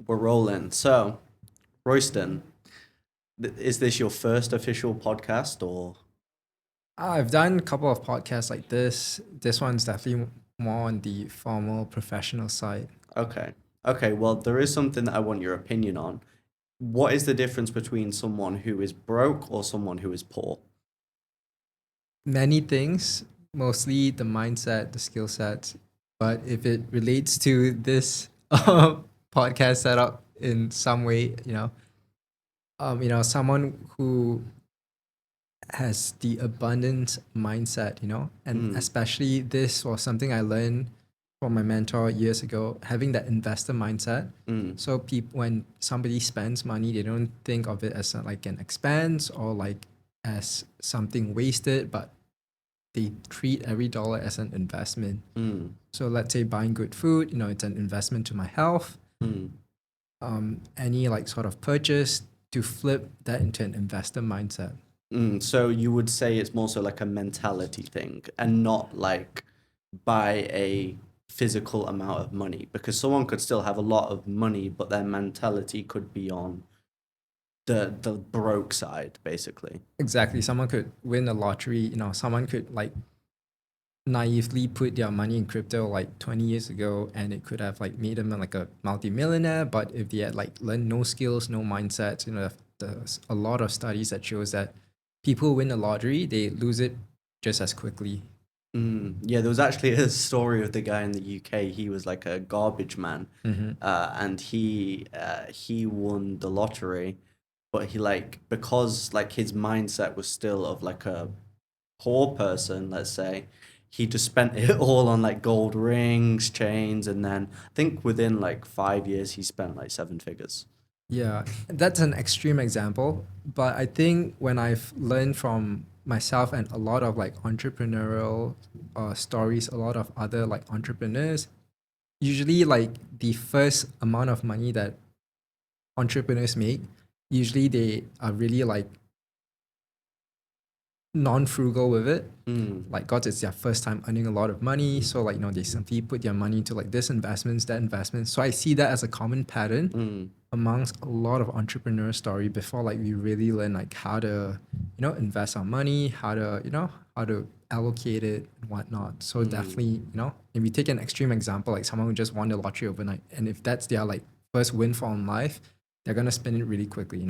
We're rolling. So, Royston, is this your first official podcast or? I've done a couple of podcasts like this. This one's definitely more on the formal professional side. Okay. Okay, well, there is something that I want your opinion on. What is the difference between someone who is broke or someone who is poor? Many things, mostly the mindset, the skill sets. But if it relates to this podcast setup in some way, someone who has the abundant mindset, and Mm, especially this was something I learned from my mentor years ago, having that investor mindset. mm, So people, when somebody spends money, they don't think of it as like an expense or like as something wasted, but they treat every dollar as an investment. mm, So let's say buying good food, it's an investment to my health. mm, Any like sort of purchase to flip that into an investor mindset. So you would say it's more so like a mentality thing and not like by a physical amount of money because someone could still have a lot of money, but their mentality could be on the broke side, basically. Exactly. Someone could win the lottery, someone could like naively put their money in crypto like 20 years ago and it could have like made them like a multi-millionaire, but if they had like learned no skills, no mindset, there's a lot of studies that shows that people who win the lottery, they lose it just as quickly. Yeah, there was actually a story of the guy in the UK. He was like a garbage man, Mm-hmm. and he won the lottery, but he like because like his mindset was still of like a poor person, let's say, he just spent it all on like gold rings, chains, and then I think within like 5 years he spent like seven figures. Yeah, that's an extreme example, but I think when I've learned from myself and a lot of like entrepreneurial stories, a lot of other like entrepreneurs, usually like the first amount of money that entrepreneurs make, usually they are really like non-frugal with it. Mm, Like God, it's their first time earning a lot of money. So like, they simply put their money into like this investments, that investments. So I see that as a common pattern mm, amongst a lot of entrepreneur story before like we really learn like how to, invest our money, how to allocate it and whatnot. So mm, definitely, if we take an extreme example, like someone who just won the lottery overnight, and if that's their like first windfall in life, they're gonna spend it really quickly.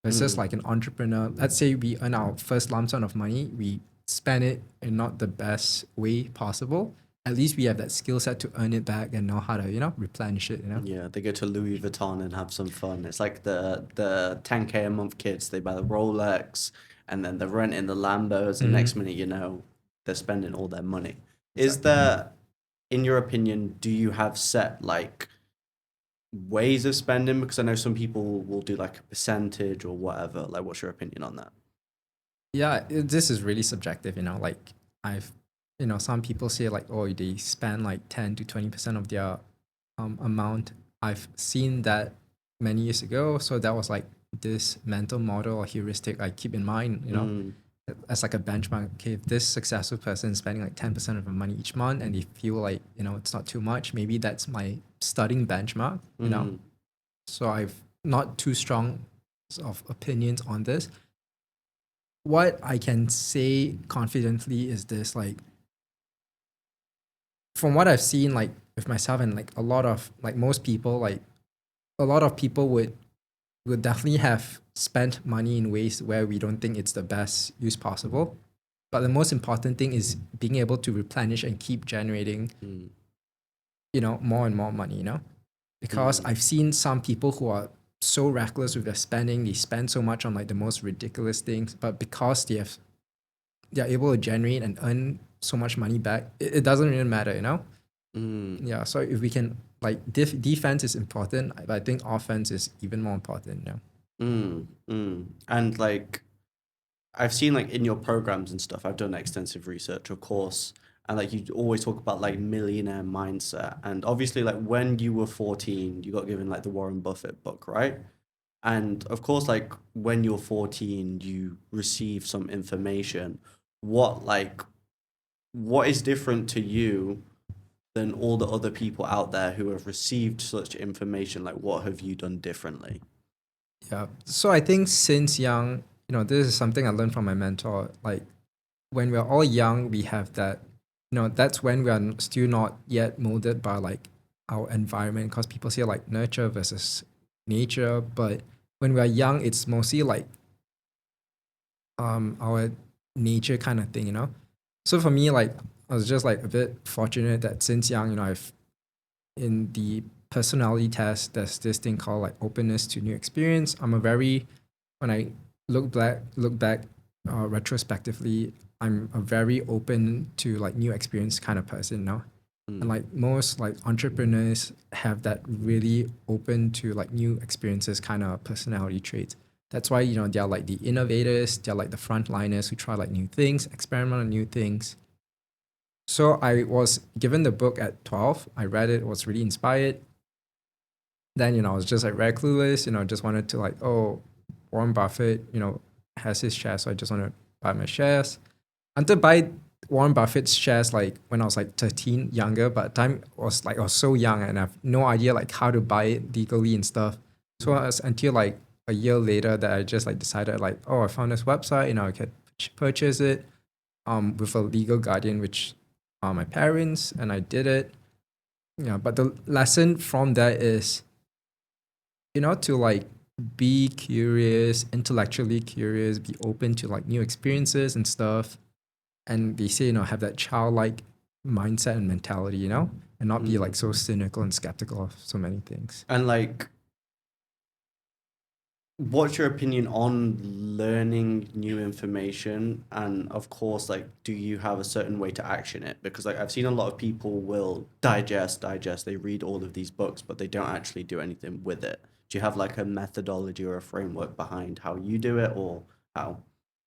Versus mm. like an entrepreneur, let's say we earn our first lump sum of money, we spend it in not the best way possible. At least we have that skill set to earn it back and know how to, replenish it. Yeah, they go to Louis Vuitton and have some fun. It's like the 10K a month kids. They buy the Rolex and then they're renting the Lambos, and next Mm-hmm. minute, they're spending all their money. Is Exactly. there, in your opinion, do you have set like ways of spending? Because I know some people will do like a percentage or whatever. Like, what's your opinion on that? Yeah, this is really subjective, like I've, some people say like, oh, they spend like 10 to 20% of their amount. I've seen that many years ago. So that was like this mental model or heuristic I keep in mind, Mm, as like a benchmark. Okay, if this successful person is spending like 10% of their money each month and they feel like, it's not too much, maybe that's my starting benchmark. mm, So I've not too strong of opinions on this. What I can say confidently is this, like from what I've seen, like with myself and like a lot of like most people, like a lot of people would definitely have spent money in ways where we don't think it's the best use possible. But the most important thing is being able to replenish and keep generating, mm, more and more money. Because mm, I've seen some people who are so reckless with their spending, they spend so much on like the most ridiculous things, but because they're able to generate and earn so much money back, it doesn't really matter. mm, Yeah. So if we can like defense is important, but I think offense is even more important. And like, I've seen like in your programs and stuff, I've done extensive research, of course, and like you always talk about like millionaire mindset. And obviously, like when you were 14, you got given like the Warren Buffett book, right? And of course, like when you're 14, you receive some information. What like what is different to you than all the other people out there who have received such information? Like, what have you done differently? Yeah. So I think since young, this is something I learned from my mentor. Like when we're all young, we have that, that's when we are still not yet molded by like our environment, because people say like nurture versus nature. But when we are young, it's mostly like our nature kind of thing. So for me, like I was just like a bit fortunate that since young, I've in the personality test, there's this thing called like openness to new experience. When I look back retrospectively, I'm a very open to like new experience kind of person now. And like most like entrepreneurs have that really open to like new experiences kind of personality traits. That's why, they're like the innovators, they're like the frontliners who try like new things, experiment on new things. So I was given the book at 12. I read it, was really inspired. Then, I was just like very clueless, just wanted to like, oh, Warren Buffett, has his shares. So I just want to buy my shares. Until buy Warren Buffett's shares like when I was like 13, younger, but time was like I was so young and I have no idea like how to buy it legally and stuff. So it was until like a year later that I just like decided like, oh, I found this website, I could purchase it with a legal guardian, which are my parents, and I did it. Yeah, but the lesson from that is, to like be curious, intellectually curious, be open to like new experiences and stuff. And they say, have that childlike mindset and mentality, and not be like so cynical and skeptical of so many things. And like, what's your opinion on learning new information? And of course, like, do you have a certain way to action it? Because like I've seen a lot of people will digest, they read all of these books, but they don't actually do anything with it. Do you have like a methodology or a framework behind how you do it, or how?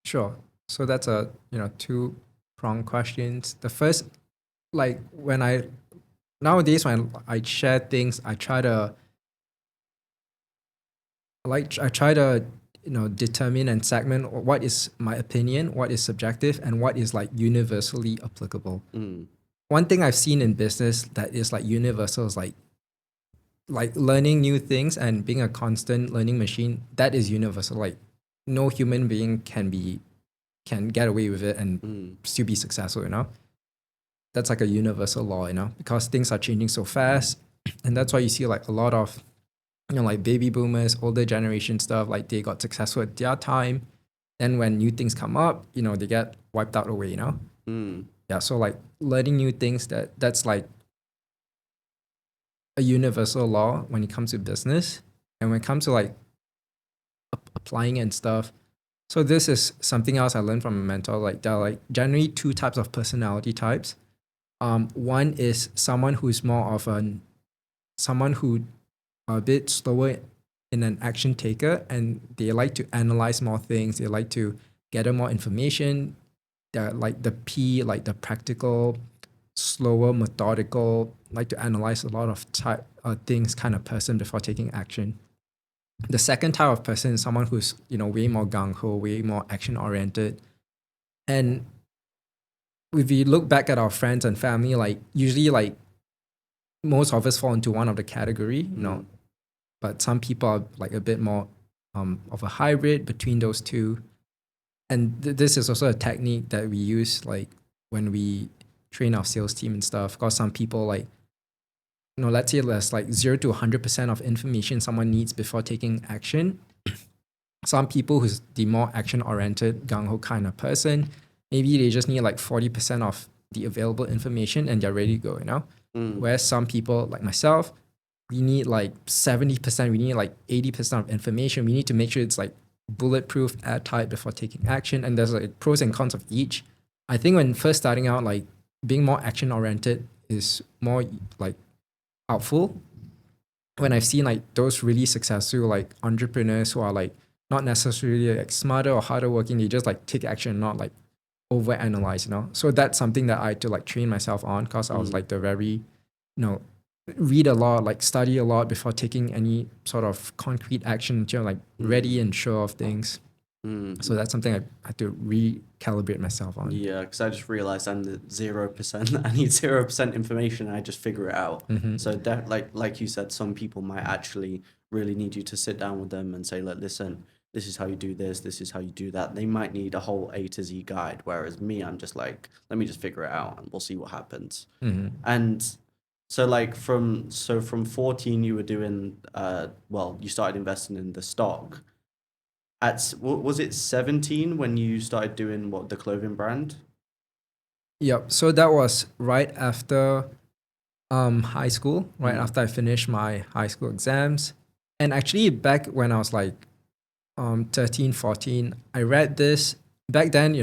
Sure. So that's a, two-pronged questions. The first, like nowadays when I share things, I try to determine and segment what is my opinion, what is subjective, and what is like universally applicable. One thing I've seen in business that is like universal is like learning new things and being a constant learning machine. That is universal. Like no human being can get away with it and still be successful. That's like a universal law. Because things are changing so fast, and that's why you see like a lot of like baby boomers, older generation stuff, like they got successful at their time. Then when new things come up, they get wiped out away, Yeah, so like learning new things, that's like a universal law when it comes to business. And when it comes to like applying and stuff. So this is something else I learned from a mentor. Like there are like generally two types of personality types. One is someone who's more of someone who a bit slower in an action taker, and they like to analyze more things. They like to gather more information. They're like the P, like the practical, slower, methodical, like to analyze a lot of things kind of person before taking action. The second type of person is someone who's, way more gung-ho, way more action-oriented. And if we look back at our friends and family, like usually like most of us fall into one of the category, but some people are like a bit more of a hybrid between those two. And this is also a technique that we use like when we train our sales team and stuff. Because some people like, let's say there's like 0 to 100% of information someone needs before taking action. Some people who's the more action-oriented, gung-ho kind of person, maybe they just need like 40% of the available information and they're ready to go, Whereas some people like myself, we need like 70%, we need like 80% of information. We need to make sure it's like bulletproof, airtight before taking action. And there's like pros and cons of each. I think when first starting out, like being more action-oriented is more like helpful. When I've seen like those really successful like entrepreneurs who are like not necessarily like smarter or harder working, they just like take action, not like overanalyze, So that's something that I had to like train myself on, because I was like the very, read a lot, like study a lot before taking any sort of concrete action until like ready and sure of things. So that's something I had to recalibrate myself on. Yeah, because I just realized I'm the 0%. I need 0% information, and I just figure it out. So that, like you said, some people might actually really need you to sit down with them and say, like, listen, this is how you do this, this is how you do that. They might need a whole A to Z guide, whereas me, I'm just like, let me just figure it out, and we'll see what happens. And so, like, from 14, you were doing well, you started investing in the stock. Was it 17 when you started doing the clothing brand? Yep. So that was right after high school, right after I finished my high school exams. And actually back when I was like 13, 14, I read this. Back then,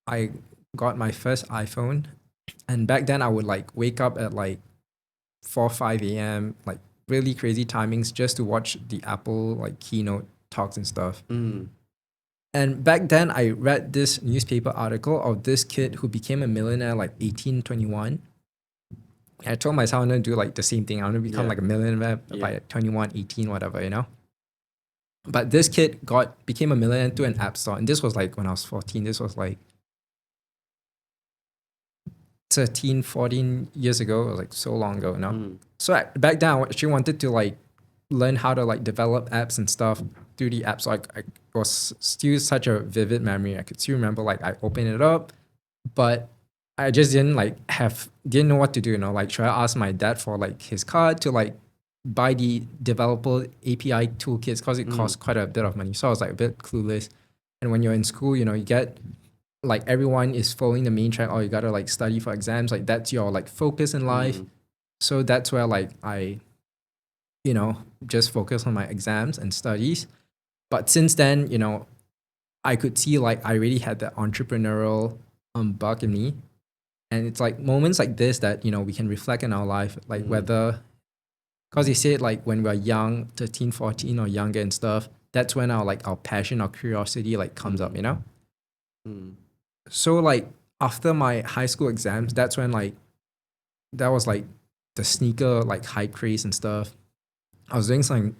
I got my first iPhone. And back then I would like wake up at like 4, 5 a.m., like really crazy timings just to watch the Apple like keynote talks and stuff. And back then I read this newspaper article of this kid who became a millionaire like 18, 21. I told myself I'm going to do like the same thing. I want to become like a millionaire by 21, 18, whatever. But this kid became a millionaire through an app store. And this was like when I was 14. This was like 13, 14 years ago. It was like so long ago, So back then I actually wanted to like learn how to like develop apps and stuff through the app. So I was still such a vivid memory. I could still remember like I opened it up, but I just didn't know what to do, like should I ask my dad for like his card to like buy the developer API toolkits because it costs quite a bit of money. So I was like a bit clueless. And when you're in school, you get like everyone is following the main track, or you gotta like study for exams, like that's your like focus in life. So that's where like I just focus on my exams and studies. But since then, I could see like I really had that entrepreneurial bug in me. And it's like moments like this that, we can reflect in our life, like whether, because they said like when we're young, 13, 14 or younger and stuff, that's when our passion, our curiosity like comes up, So like after my high school exams, that's when like, that was like the sneaker like high craze and stuff. I was doing some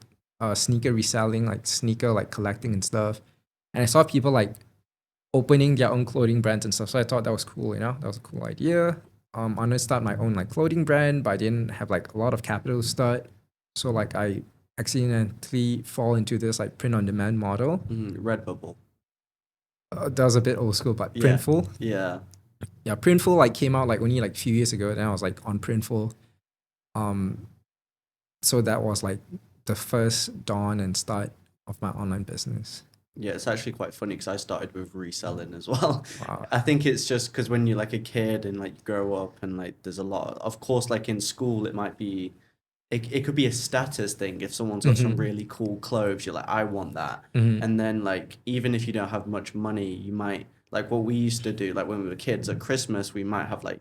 sneaker reselling, like sneaker like collecting and stuff. And I saw people like opening their own clothing brands and stuff. So I thought that was cool, that was a cool idea. I wanted to start my own like clothing brand, but I didn't have like a lot of capital to start. So like I accidentally fall into this like print on demand model. Redbubble. That was a bit old school, but Printful. Yeah. Yeah, Printful like came out like only like a few years ago. Then I was like on Printful. So that was like the first dawn and start of my online business. Yeah, it's actually quite funny because I started with reselling as well. Wow. I think it's just because when you're like a kid and like you grow up and like there's a lot of course, like in school, it might be, it could be a status thing. If someone's got some really cool clothes, you're like, I want that. And then like, even if you don't have much money, you might, like what we used to do, like when we were kids at Christmas, we might have like,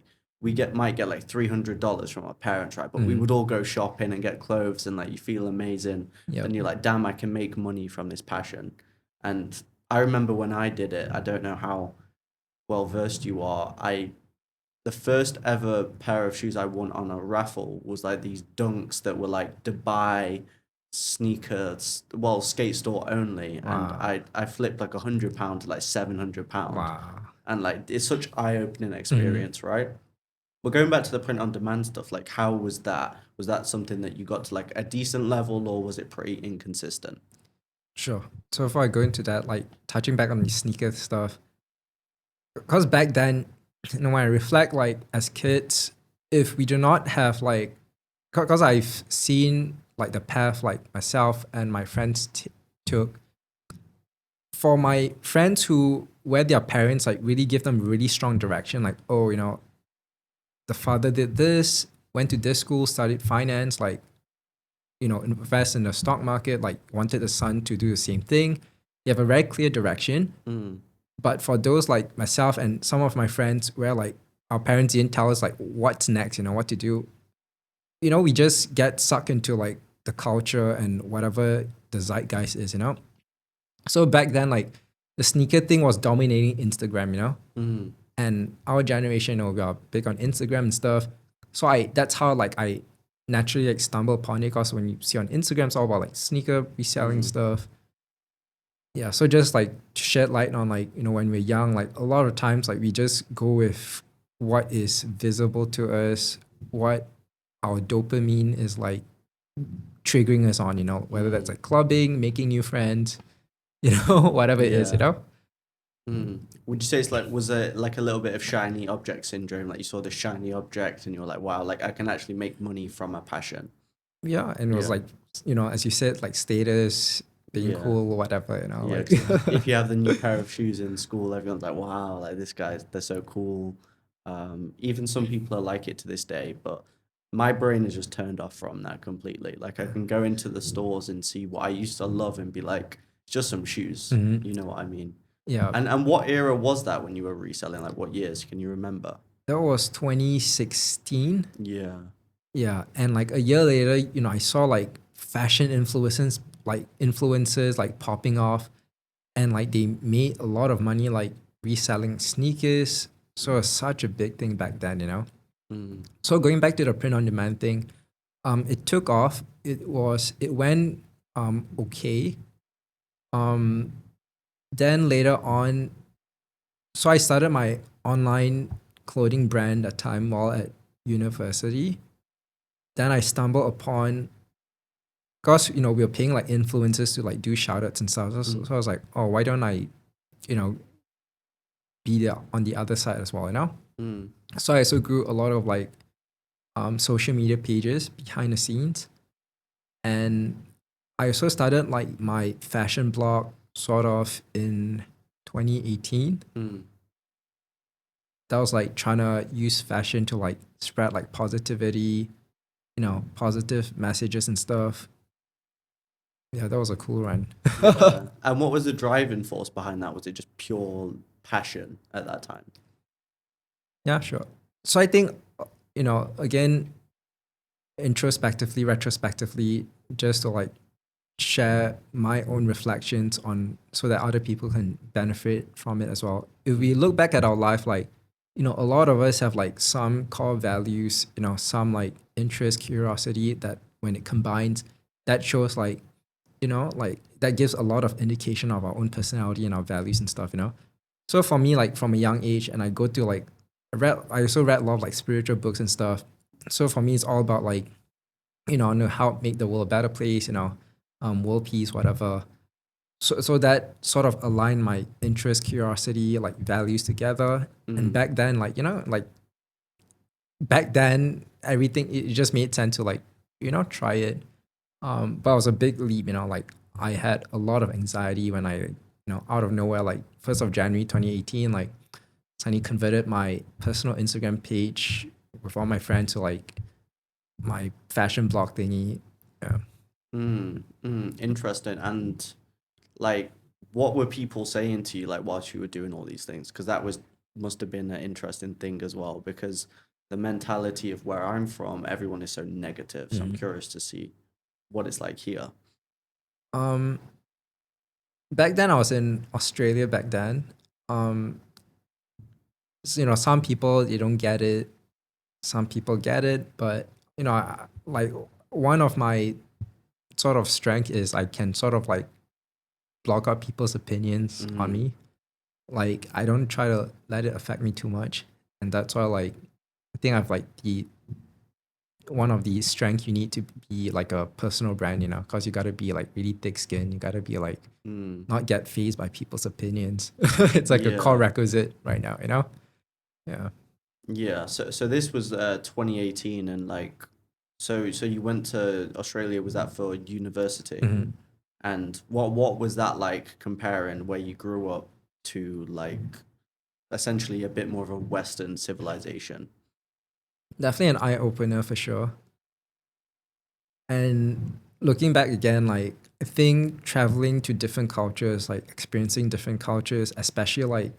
might get like $300 from our parents, right? But we would all go shopping and get clothes and like you feel amazing. And you're like, damn, I can make money from this passion. And I remember when I did it, I don't know how well versed you are. The first ever pair of shoes I won on a raffle was like these Dunks that were like Dubai sneakers, well, skate store only. Wow. And I flipped like £100 to like £700. Wow. And like, it's such eye-opening experience, right? But going back to the print on demand stuff, like how was that? Was that something that you got to like a decent level, or was it pretty inconsistent? Sure. So before I go into that, like touching back on the sneaker stuff, because back then, when I reflect, like as kids, if we do not have like, because I've seen like the path like myself and my friends took. For my friends where their parents like really give them really strong direction, like, oh, the father did this, went to this school, studied finance, like, invest in the stock market, like wanted the son to do the same thing. You have a very clear direction. But for those like myself and some of my friends where like our parents didn't tell us like what's next, what to do, we just get sucked into like the culture and whatever the zeitgeist is, So back then, like the sneaker thing was dominating Instagram, And our generation, we are big on Instagram and stuff. So that's how like I naturally like stumble upon it, because when you see on Instagram, it's all about like sneaker reselling stuff. Yeah, so just like to shed light on like, when we're young, like a lot of times like we just go with what is visible to us, what our dopamine is like triggering us on, whether that's like clubbing, making new friends, whatever it is, Yeah. Would you say it's like, was it like a little bit of shiny object syndrome? Like you saw the shiny object and you're like, wow, like I can actually make money from a passion. Yeah, and it was Yeah. like, as you said, like status, being Yeah. cool, whatever, Yeah. like 'Cause if you have the new pair of shoes in school, everyone's like, wow, like this guy's, they're so cool. Even some people are like it to this day, but my brain is just turned off from that completely. Like I can go into the stores and see what I used to love and be like, it's just some shoes. Mhm. You know what I mean? Yeah, And what era was that when you were reselling? Like what years? Can you remember? that was 2016. Yeah. Yeah, and like a year later, I saw like fashion influencers like popping off, and like they made a lot of money like reselling sneakers. So it was such a big thing back then. Mm. So going back to the print on demand thing, it took off. It went okay. Um, then later on, so I started my online clothing brand at time while at university. Then I stumbled upon, because we were paying like influencers to like do shout outs and stuff. So I was like, oh, why don't I, you know, be there on the other side as well. Mm. So I also grew a lot of like social media pages behind the scenes. And I also started like my fashion blog sort of in 2018. Mm. That was like trying to use fashion to like spread like positivity, positive messages and stuff. Yeah, that was a cool run. Yeah. And what was the driving force behind that? Was it just pure passion at that time? Yeah, sure. So I think, again, retrospectively, just to like share my own reflections on so that other people can benefit from it as well. If we look back at our life, like, a lot of us have like some core values, some like interest, curiosity that when it combines, that shows like, like that gives a lot of indication of our own personality and our values and stuff. So for me, like from a young age, and I go to like, I also read a lot of like spiritual books and stuff. So for me, it's all about like, know how to make the world a better place, world peace, whatever. So that sort of aligned my interest, curiosity, like values together. And Mm. back then, like, back then, everything, it just made sense to like, try it. But it was a big leap, like I had a lot of anxiety when I, out of nowhere, like 1st of January 2018, like suddenly converted my personal Instagram page with all my friends to like my fashion blog thingy. Yeah. Interesting. And like, what were people saying to you like whilst you were doing all these things? Because that must have been an interesting thing as well. Because the mentality of where I'm from, everyone is so negative. So I'm curious to see what it's like here. Um, Back then I was in Australia back then. So, some people they don't get it, some people get it, but like one of my sort of strength is I can sort of like block out people's opinions on me. Like I don't try to let it affect me too much, and that's why like I think I've like the one of the strengths you need to be like a personal brand, because you got to be like really thick skin. You got to be like not get fazed by people's opinions. It's like a core Yeah. requisite right now. Yeah. Yeah. So this was 2018, and like, so you went to Australia. Was that for university? Mhm. And what was that like comparing where you grew up to like essentially a bit more of a Western civilization? Definitely an eye opener for sure. And looking back again, like I think traveling to different cultures, like experiencing different cultures, especially like,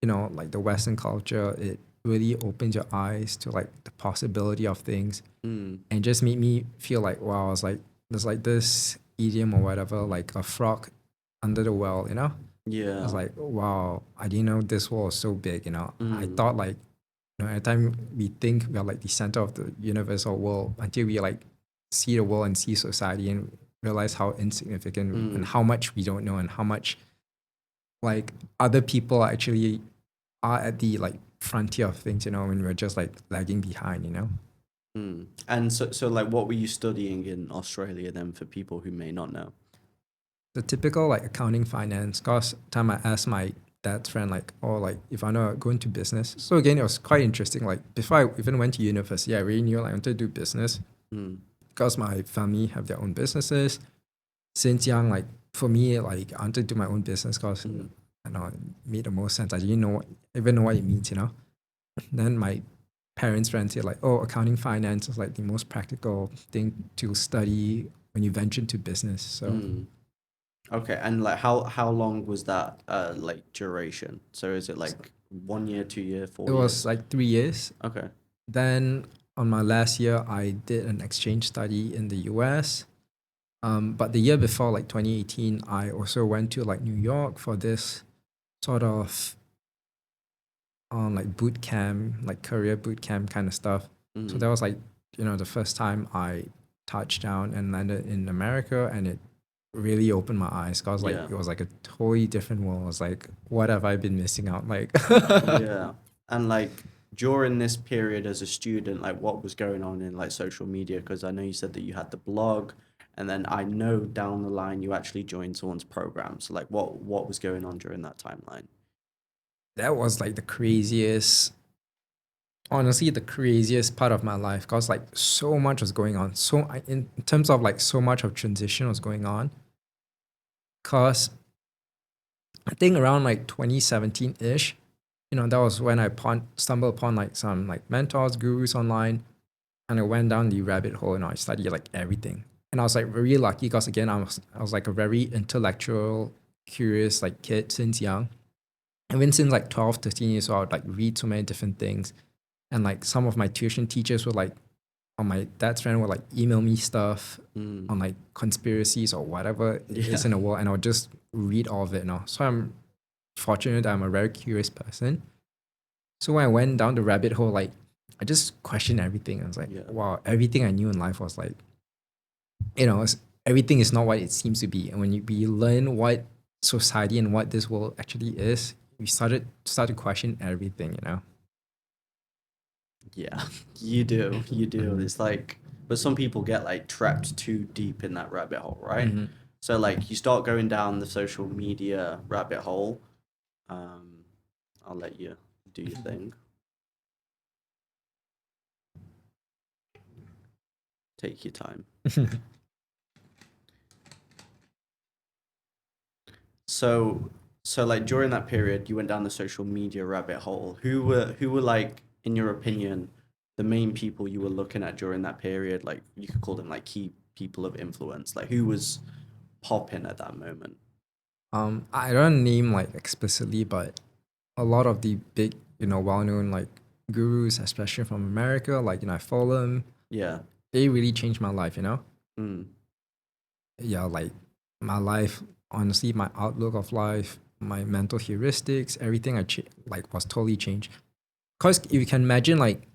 like the Western culture, it really opens your eyes to like the possibility of things Mm. and just made me feel like, wow, I was like, there's like this idiom or whatever, like a frog under the well. I was Yeah. like, wow, I didn't know this world was so big. I Mm. thought like, every time we think we are like the center of the universe or world until we like see the world and see society, and realize how insignificant and how much we don't know and how much like other people actually are at the like frontier of things, you know, when we're just like lagging behind, you know. And so like, what were you studying in Australia then, for people who may not know? The typical like accounting, finance. Cause time I asked my dad's friend like, oh, like if I know go into business. So again, it was quite interesting. Like before I even went to university, I really knew like, I wanted to do business because my family have their own businesses. Since young, like for me, like I wanted to do my own business because I know it made the most sense. I didn't even know what it means, you know. Then my parents' friends said like, oh, accounting, finance is like the most practical thing to study when you venture into business. So. Okay, and like how long was that like duration? So is it like 1 year, 2 year, It 4 years? was like 3 years. Okay. Then on my last year, I did an exchange study in the US. But the year before, like 2018, I also went to like New York for this sort of like boot camp, like career boot camp kind of stuff. So that was like, you know, the first time I touched down and landed in America, and it really opened my eyes because like Yeah. it was like a totally different world. I was like, what have I been missing out? Like, Yeah. And like during this period as a student, like what was going on in like social media? Because I know you said that you had the blog, and then I know down the line you actually joined someone's program. So like what was going on during that timeline? that was like the craziest, honestly, the craziest part of my life because like so much was going on. So in terms of like so much of transition was going on. Because I think around like 2017 ish, you know, that was when I stumbled upon like some like mentors, gurus online, and I went down the rabbit hole and I studied like everything. And I was like very lucky because again, I was like a very intellectual, curious like kid since young. Even since like 12, 13 years old, I would like read so many different things. And like some of my tuition teachers were like, or my dad's friend would like email me stuff on like conspiracies or whatever it is in the world, and I would just read all of it. You know? So I'm fortunate that I'm a very curious person. So when I went down the rabbit hole, like I just questioned everything. I was like, wow, everything I knew in life was like, you know, everything is not what it seems to be. And when we learn what society and what this world actually is, we start to question everything, you know. Yeah, you do. You do. It's like, but some people get like trapped too deep in that rabbit hole, right? So like you start going down the social media rabbit hole. Um, I'll let you do your thing. Take your time. So so like during that period, you went down the social media rabbit hole. Who were like, in your opinion, the main people you were looking at during that period? Like you could call them like key people of influence. Like who was popping at that moment? I don't name like explicitly, but a lot of the big, you know, well-known like gurus, especially from America, like, you know, I follow them. Yeah. They really changed my life, you know. Mm. Yeah, like my life, honestly, my outlook of life, my mental heuristics, everything like was totally changed. Because you can imagine, like,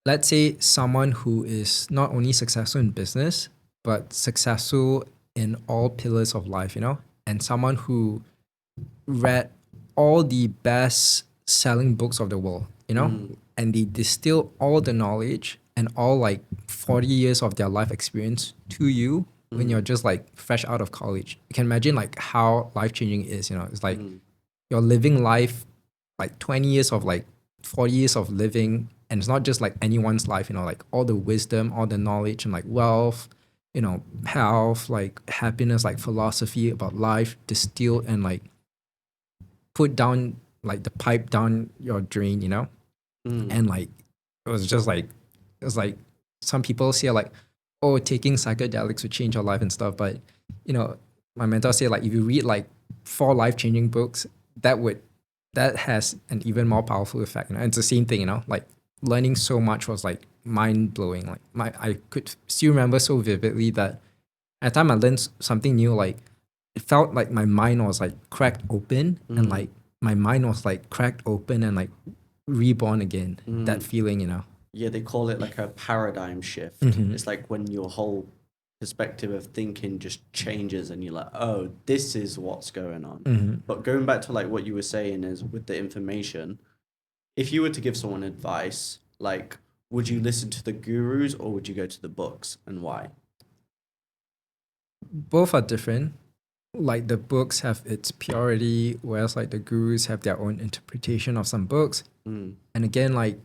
let's say someone who is not only successful in business, but successful in all pillars of life, you know, and someone who read all the best selling books of the world, you know, and they distill all the knowledge and all like 40 years of their life experience to you when you're just like fresh out of college. You can imagine like how life changing it is, you know, it's like you're living life like 20 years of like 40 years of living. And it's not just like anyone's life, you know, like all the wisdom, all the knowledge and like wealth, you know, health, like happiness, like philosophy about life distilled and like put down like the pipe down your drain, you know? And like it was just like it was like some people say like, oh, taking psychedelics would change your life and stuff. But you know, my mentor said like if you read like 4 life-changing books, that has an even more powerful effect. You know? And it's the same thing, you know, like learning so much was like mind blowing. Like I could still remember so vividly that at the time I learned something new, like it felt like my mind was like cracked open and like my mind was like cracked open and like reborn again. That feeling, you know. Yeah, they call it like a paradigm shift. It's like when your whole perspective of thinking just changes and you're like, oh, this is what's going on. Mhm. But going back to like what you were saying is with the information, if you were to give someone advice, like, would you listen to the gurus or would you go to the books, and why? Both are different. Like the books have its purity, whereas like the gurus have their own interpretation of some books. Mm, And again, like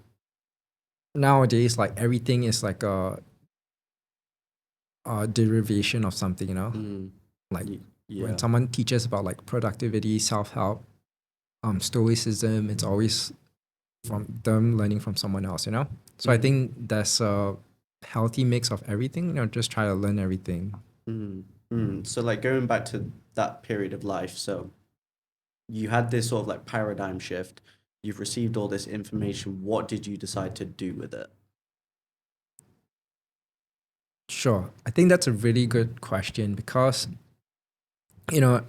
nowadays, like everything is like a derivation of something, you know? mm, Like yeah. when someone teaches about like productivity, self-help, stoicism, it's always from them learning from someone else, you know? So I think that's a healthy mix of everything, you know, just try to learn everything. So like going back to that period of life, so you had this sort of like paradigm shift. You've received all this information. What did you decide to do with it? Sure. I think that's a really good question because, you know,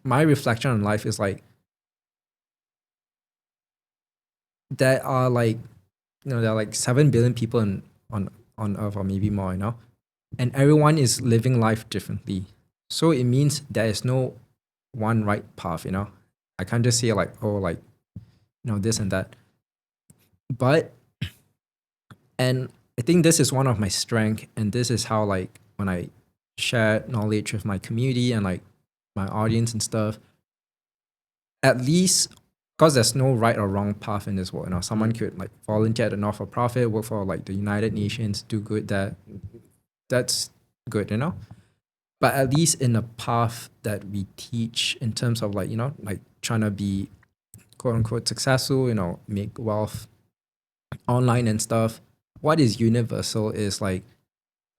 my reflection on life is like there are like, you know, there are like 7 billion people on Earth or maybe more, you know, and everyone is living life differently. So it means there is no one right path, you know. I can't just say like, oh, like, you know, this and that. But, and I think this is one of my strength, and this is how like when I share knowledge with my community and like my audience and stuff, at least because there's no right or wrong path in this world. You know, someone could like volunteer at a not-for-profit, work for like the United Nations, do good. That's good, you know. But at least in a path that we teach in terms of like, you know, like trying to be quote unquote successful, you know, make wealth online and stuff. What is universal is like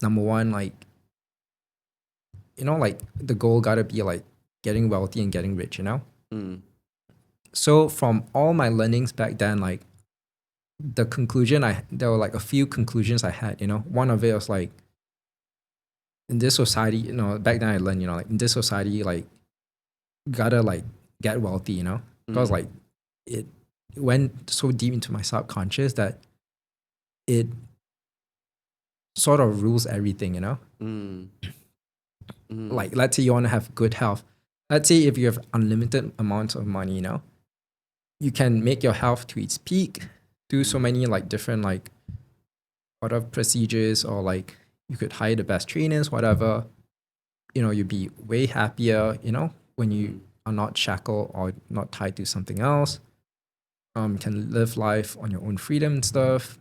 number one, like, you know, like the goal gotta be like getting wealthy and getting rich, you know. Mm, So from all my learnings back then, like the conclusion there were like a few conclusions I had, you know. One of it was like in this society, you know, back then I learned, you know, like in this society, like gotta like get wealthy, you know, because like it went so deep into my subconscious that it sort of rules everything, you know. mm, Like let's say you want to have good health. Let's say if you have unlimited amounts of money, you know, you can make your health to its peak, do so many like different like other procedures, or like you could hire the best trainers, whatever. You know, you'd be way happier, you know, when you are not shackled or not tied to something else. Can live life on your own freedom and stuff.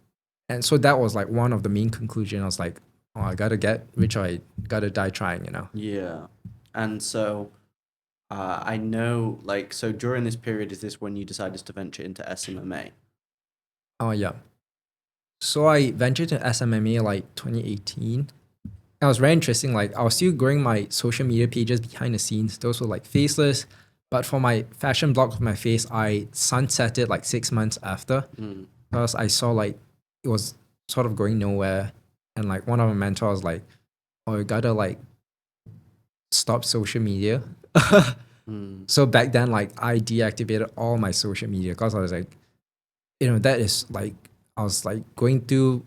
And so that was like one of the main conclusions. I was like, oh, I gotta get rich or I gotta die trying, you know. yeah. And so I know, like, so during this period, is this when you decided to venture into SMMA? Oh yeah. So I ventured to SMMA like 2018. It was very interesting. Like I was still growing my social media pages behind the scenes. Those were like faceless. But for my fashion blog with my face, I sunsetted like 6 months after because I saw like it was sort of going nowhere. And like one of my mentors was like, oh, you gotta like stop social media. So back then, like I deactivated all my social media because I was like, you know, that is like, I was like going through,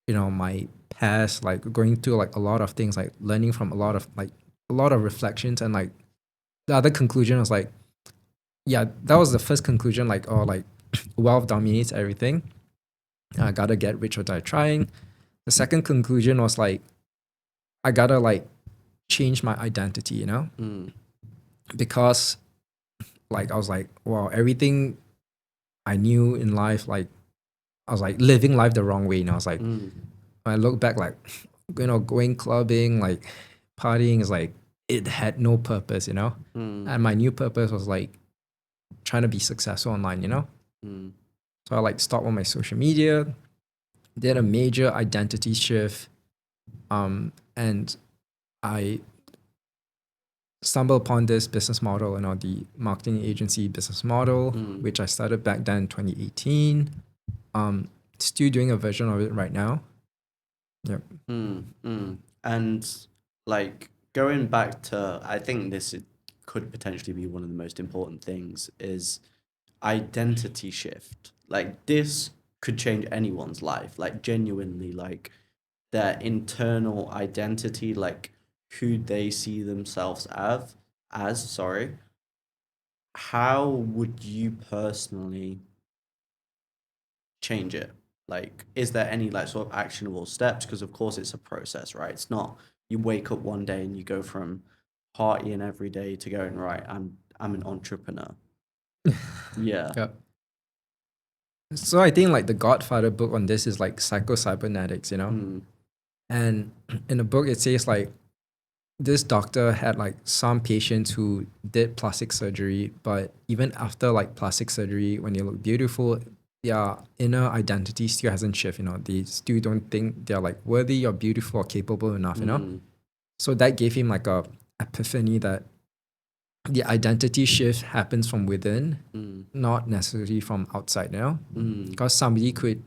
you know, my past, like going through like a lot of things, like learning from a lot of reflections. And like the other conclusion was like, yeah, that was the first conclusion, like, oh, like wealth dominates everything. I gotta get rich or die trying. The second conclusion was like, I gotta like change my identity, you know, because like I was like, wow, everything I knew in life, like I was like living life the wrong way. And I was like, when I look back, like, you know, going clubbing, like partying is like, it had no purpose, you know? And my new purpose was like trying to be successful online, you know? So I like stopped on my social media, did a major identity shift. And I stumbled upon this business model, you know, the marketing agency business model, which I started back then in 2018. Still doing a version of it right now. Yep. And like going back to, I think could potentially be one of the most important things is identity shift. Like this could change anyone's life. Like genuinely, like their internal identity, like who they see themselves as, sorry, how would you personally change it? Like, is there any like sort of actionable steps? Because of course it's a process, right? It's not you wake up one day and you go from partying every day to going, right, I'm an entrepreneur. Yeah. Yeah. So I think like the Godfather book on this is like psycho-cybernetics, you know? Mm, And in the book, it says like this doctor had like some patients who did plastic surgery, but even after like plastic surgery, when they look beautiful, their inner identity still hasn't shifted, you know? They still don't think they're like worthy or beautiful or capable enough, you know? mm, So that gave him like a epiphany that the identity shift happens from within, mm, not necessarily from outside, you know? mm, Because somebody could,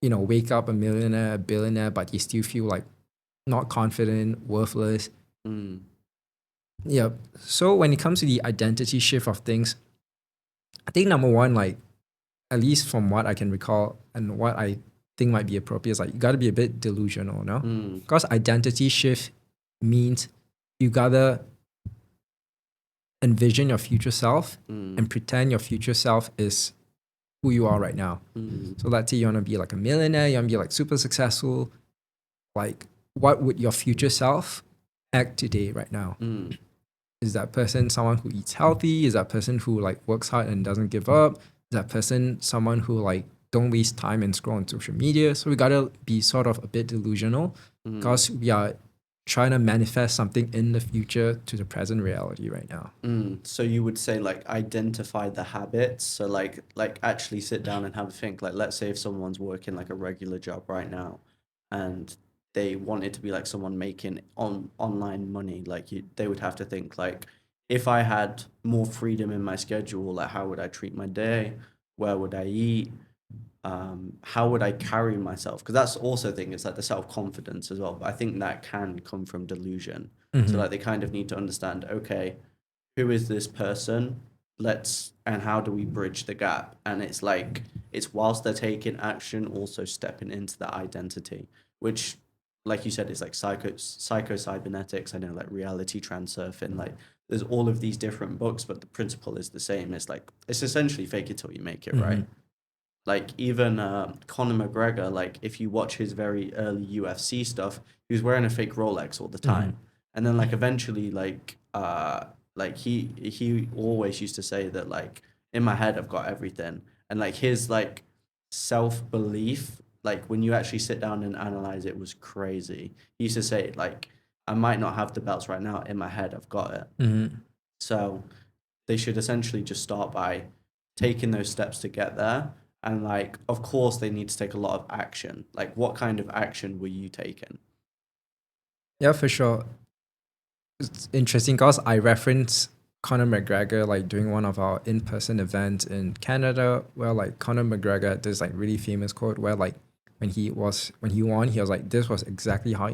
you know, wake up a millionaire, a billionaire, but he still feel like not confident, worthless. mm, Yeah. So when it comes to the identity shift of things, I think number one, like at least from what I can recall and what I think might be appropriate, is like you gotta be a bit delusional, no? mm, Because identity shift means you gotta envision your future self mm, and pretend your future self is who you are right now. mm, So let's say you want to be like a millionaire, you want to be like super successful. Like, what would your future self act today, right now? mm, Is that person someone who eats healthy? Is that person who like works hard and doesn't give up? Is that person someone who like don't waste time and scroll on social media? So we gotta be sort of a bit delusional mm. because we are trying to manifest something in the future to the present reality right now. So you would say like identify the habits. So like actually sit down and have a think. Like let's say if someone's working like a regular job right now and they wanted to be like someone making online money, like they would have to think like if I had more freedom in my schedule, like how would I treat my day? Where would I eat? How would I carry myself? Because that's also the thing, it's like the self-confidence as well. But I think that can come from delusion. So like they kind of need to understand, okay, who is this person? And how do we bridge the gap? And it's like it's whilst they're taking action, also stepping into that identity, which like you said, is like psycho cybernetics. I know like reality transurfing, like there's all of these different books, but the principle is the same. It's like it's essentially fake it till you make it, right? Like even Conor McGregor, like if you watch his very early UFC stuff, he was wearing a fake Rolex all the time, and then like eventually like he always used to say that like in my head I've got everything, and like his like self belief, like when you actually sit down and analyze it, was crazy. He used to say like I might not have the belts right now, in my head I've got it. So they should essentially just start by taking those steps to get there. And like, of course, they need to take a lot of action. Like, what kind of action were you taking? Yeah, for sure. It's interesting because I reference Conor McGregor like doing one of our in-person events in Canada where like Conor McGregor had this like really famous quote where like when he won, he was like, this was exactly how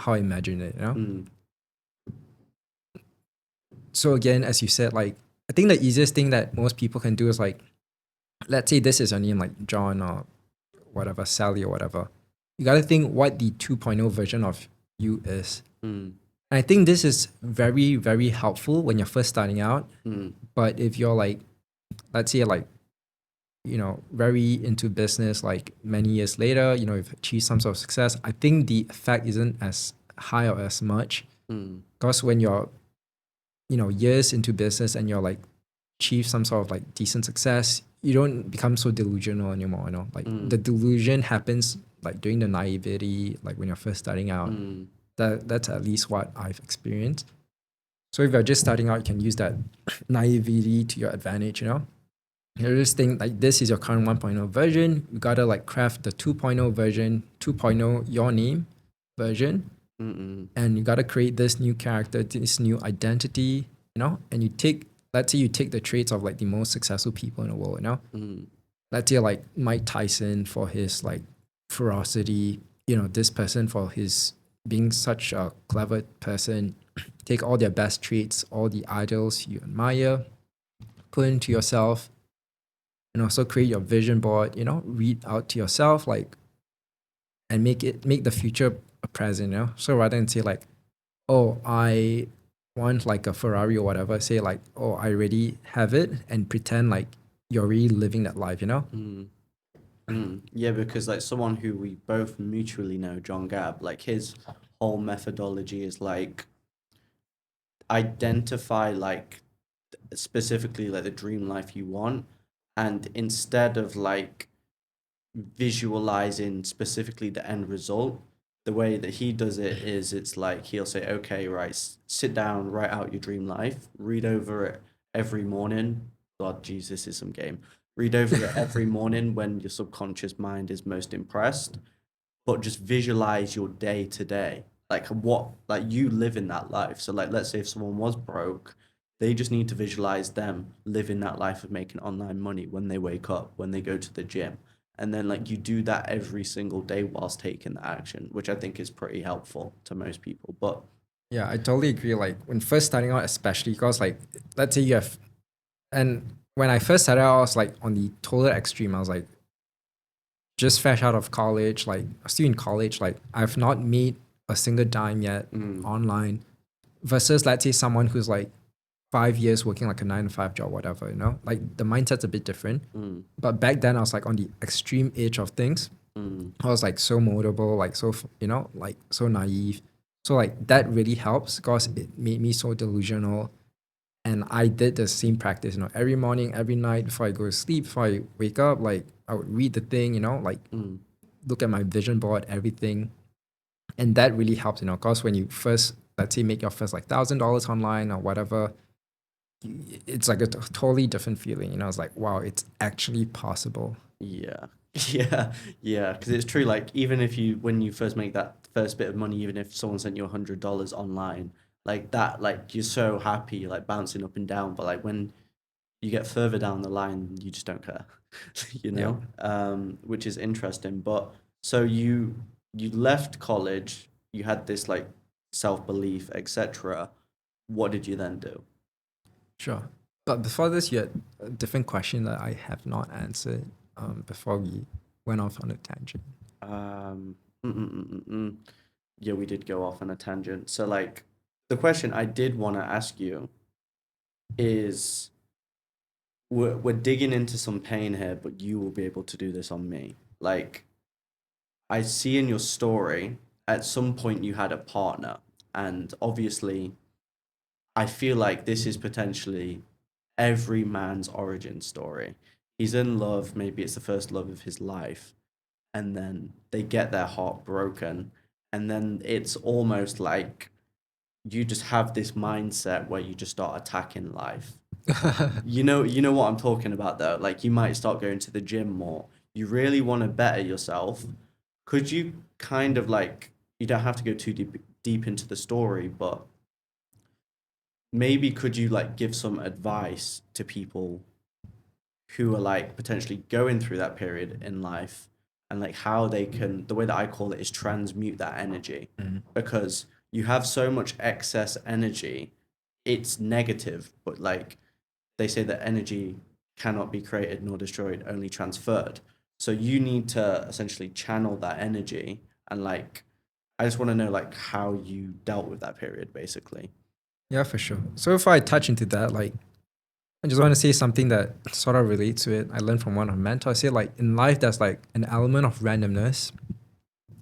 I imagined it, you know? Mm, So again, as you said, like I think the easiest thing that most people can do is like, let's say this is your name, like John or whatever, Sally or whatever. You gotta think what the 2.0 version of you is. mm, And I think this is very, very helpful when you're first starting out. mm, But if you're like, let's say like, you know, very into business, like many years later, you know, you've achieved some sort of success, I think the effect isn't as high or as much. mm, Because when you're, you know, years into business and you're like achieve some sort of like decent success, you don't become so delusional anymore, you know? Like the mm, delusion happens like during the naivety, like when you're first starting out. mm, That's at least what I've experienced. So if you're just starting out, you can use that naivety to your advantage, you know? You just think like this is your current 1.0 version. You gotta like craft the 2.0 version, 2.0 your name version, mm, and you gotta create this new character, this new identity, you know? And you take, let's say you take the traits of like the most successful people in the world, you know? mm, Let's say like Mike Tyson for his like ferocity, you know, this person for his being such a clever person. Take all their best traits, all the idols you admire, put into yourself, and also create your vision board, you know, read out to yourself, like, and make the future a present, you know. So rather than say like, oh, I want like a Ferrari or whatever, say like, oh, I already have it, and pretend like you're really living that life, you know. Yeah, because like someone who we both mutually know, John Gab, like his whole methodology is like identify like specifically like the dream life you want, and instead of like visualizing specifically the end result, the way that he does it is it's like he'll say, okay, right, sit down, write out your dream life, read over it every morning. God, jeez, this is some game. Read over it every morning when your subconscious mind is most impressed, but just visualize your day to day. Like what, like you live in that life. So like, let's say if someone was broke, they just need to visualize them living that life of making online money when they wake up, when they go to the gym. And then like you do that every single day whilst taking the action, which I think is pretty helpful to most people. But Yeah, I totally agree. Like when first starting out, especially because like let's say you have, and when I first started out, I was like on the total extreme. I was like just fresh out of college, like still in college, like I've not made a single dime yet online, versus let's say someone who's like 5 years working like a 9 to 5 job, whatever, you know, like the mindset's a bit different. But back then I was like on the extreme edge of things. I was like so moldable, like so, you know, like so naive. So like that really helps because it made me so delusional. And I did the same practice, you know, every morning, every night before I go to sleep, before I wake up, like I would read the thing, you know, like look at my vision board, everything. And that really helps, you know, because when you first, let's say, make your first like $1,000 online or whatever, it's like a totally different feeling, you know. It's like, wow, it's actually possible. yeah, yeah, because it's true. Like even if you, when you first make that first bit of money, even if someone sent you $100 online, like that, like you're so happy, you're like bouncing up and down. But like when you get further down the line, you just don't care, you Yeah. know, which is interesting. But so you left college, you had this like self belief, etc. What did you then do? Sure. But before this, you had a different question that I have not answered before we went off on a tangent. Um, mm, mm, mm, mm, mm. Yeah, we did go off on a tangent. So like the question I did want to ask you is we're digging into some pain here, but you will be able to do this on me. Like I see in your story, at some point you had a partner, and obviously, I feel like this is potentially every man's origin story. He's in love, maybe it's the first love of his life, and then they get their heart broken, and then it's almost like you just have this mindset where you just start attacking life. You know what I'm talking about though. Like you might start going to the gym more. You really want to better yourself. Could you kind of like you don't have to go too deep into the story, but maybe could you like give some advice to people who are like potentially going through that period in life and like how they can, the way that I call it is transmute that energy, because you have so much excess energy, it's negative, but like they say that energy cannot be created nor destroyed, only transferred. So you need to essentially channel that energy and like I just want to know like how you dealt with that period basically. Yeah, for sure. So if I touch into that, like I just want to say something that sort of relates to it. I learned from one of my mentors. I say like in life there's like an element of randomness,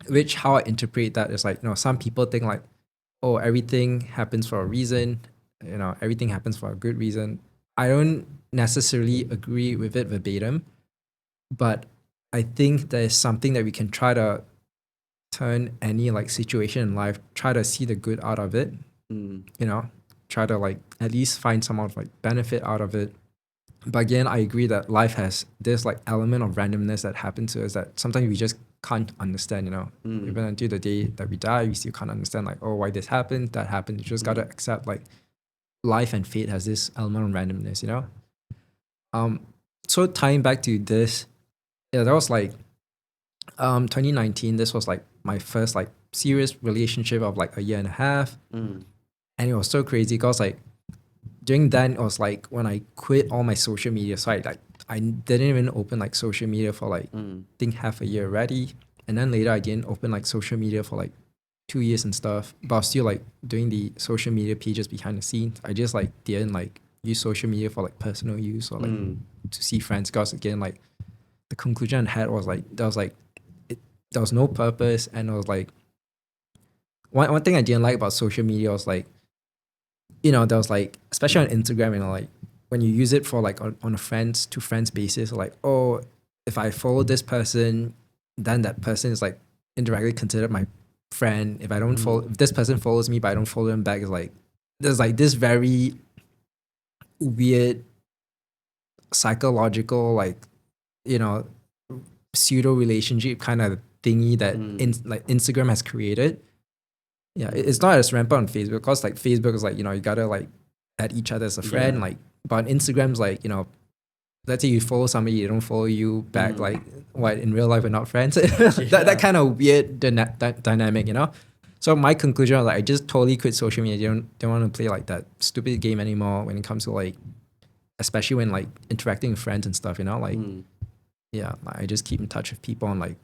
which how I interpret that is like, you know, some people think like, oh, everything happens for a reason, you know, everything happens for a good reason. I don't necessarily agree with it verbatim, but I think there's something that we can try to turn any like situation in life, try to see the good out of it, you know, try to like at least find some of like benefit out of it. But again, I agree that life has this like element of randomness that happens to us that sometimes we just can't understand, you know. Even until the day that we die, we still can't understand like, oh, why this happened, that happened. You just gotta accept like life and fate has this element of randomness, you know. So tying back to this, yeah, that was like 2019. This was like my first like serious relationship of like a year and a half, and it was so crazy because like during then it was like when I quit all my social media. So I didn't even open like social media for like I think half a year already. And then later I didn't open like social media for like 2 years and stuff, but I was still like doing the social media pages behind the scenes. I just like didn't like use social media for like personal use or like to see friends. Because again, like the conclusion I had was like there was no purpose, and it was like one thing I didn't like about social media was like, there was like, especially on Instagram, like when you use it for like on a friends to friends basis, like, oh, if I follow this person, then that person is like indirectly considered my friend. If I don't follow, if this person follows me but I don't follow them back, it's like there's like this very weird psychological, like, pseudo relationship kind of thingy that like Instagram has created. Yeah, it's not as rampant on Facebook, because like Facebook is like, you gotta like add each other as a friend. Yeah. Like, but Instagram's like, let's say you follow somebody, they don't follow you back. Like, what, in real life we're not friends? That kind of weird dynamic, So my conclusion was like, I just totally quit social media. Don't want to play like that stupid game anymore when it comes to like, especially when like interacting with friends and stuff. Like, yeah, like, I just keep in touch with people on like,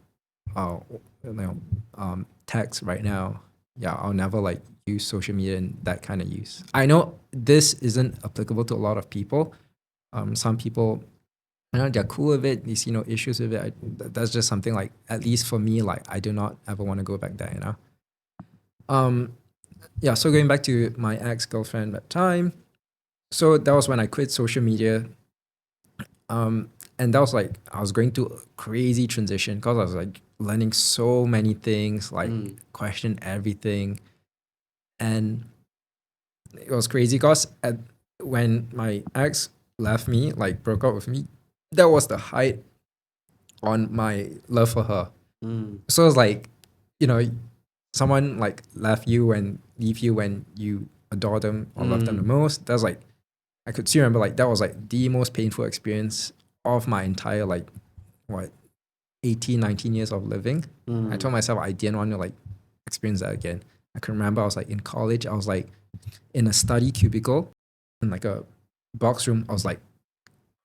text right now. Yeah, I'll never like use social media in that kind of use. I know this isn't applicable to a lot of people. Some people, they're cool with it. They see no issues with it. That's just something like, at least for me, like I do not ever want to go back there. Yeah. So going back to my ex-girlfriend at the time, so that was when I quit social media. And that was like, I was going through a crazy transition, because I was like learning so many things, like question everything. And it was crazy because when my ex left me, like broke up with me, that was the height on my love for her. So it's like, someone like left you and leave you when you adore them or love them the most. That's like, I could still remember, like that was like the most painful experience of my entire like 18, 19 years of living. I told myself I didn't want to like experience that again. I can remember I was like in college, I was like in a study cubicle in like a box room. I was like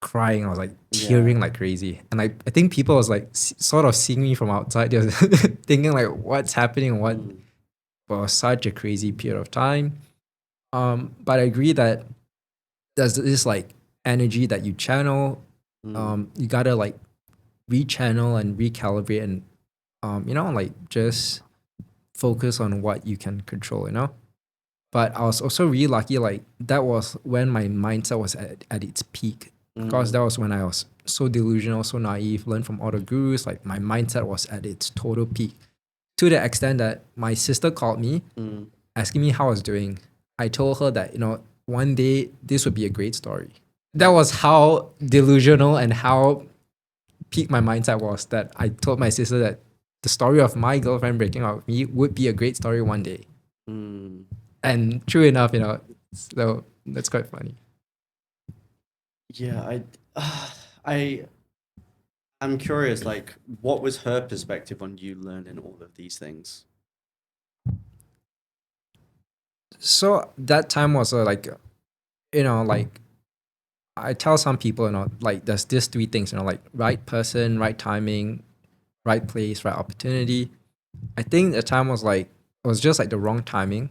crying, I was like tearing like crazy. And I think people was like sort of seeing me from outside. They were thinking like, what's happening? What? For such a crazy period of time. But I agree that there's this like energy that you channel. You gotta like rechannel and recalibrate and like just focus on what you can control. But I was also really lucky, like that was when my mindset was at its peak, because that was when I was so delusional, so naive, learned from all the gurus. Like my mindset was at its total peak, to the extent that my sister called me asking me how I was doing. I told her that one day this would be a great story. That was how delusional and how peak my mindset was, that I told my sister that the story of my girlfriend breaking up with me would be a great story one day. And true enough, so that's quite funny. Yeah, I'm curious, like, what was her perspective on you learning all of these things? So that time was like, like I tell some people, like there's these three things, like right person, right timing, right place, right opportunity. I think the time was like, it was just like the wrong timing.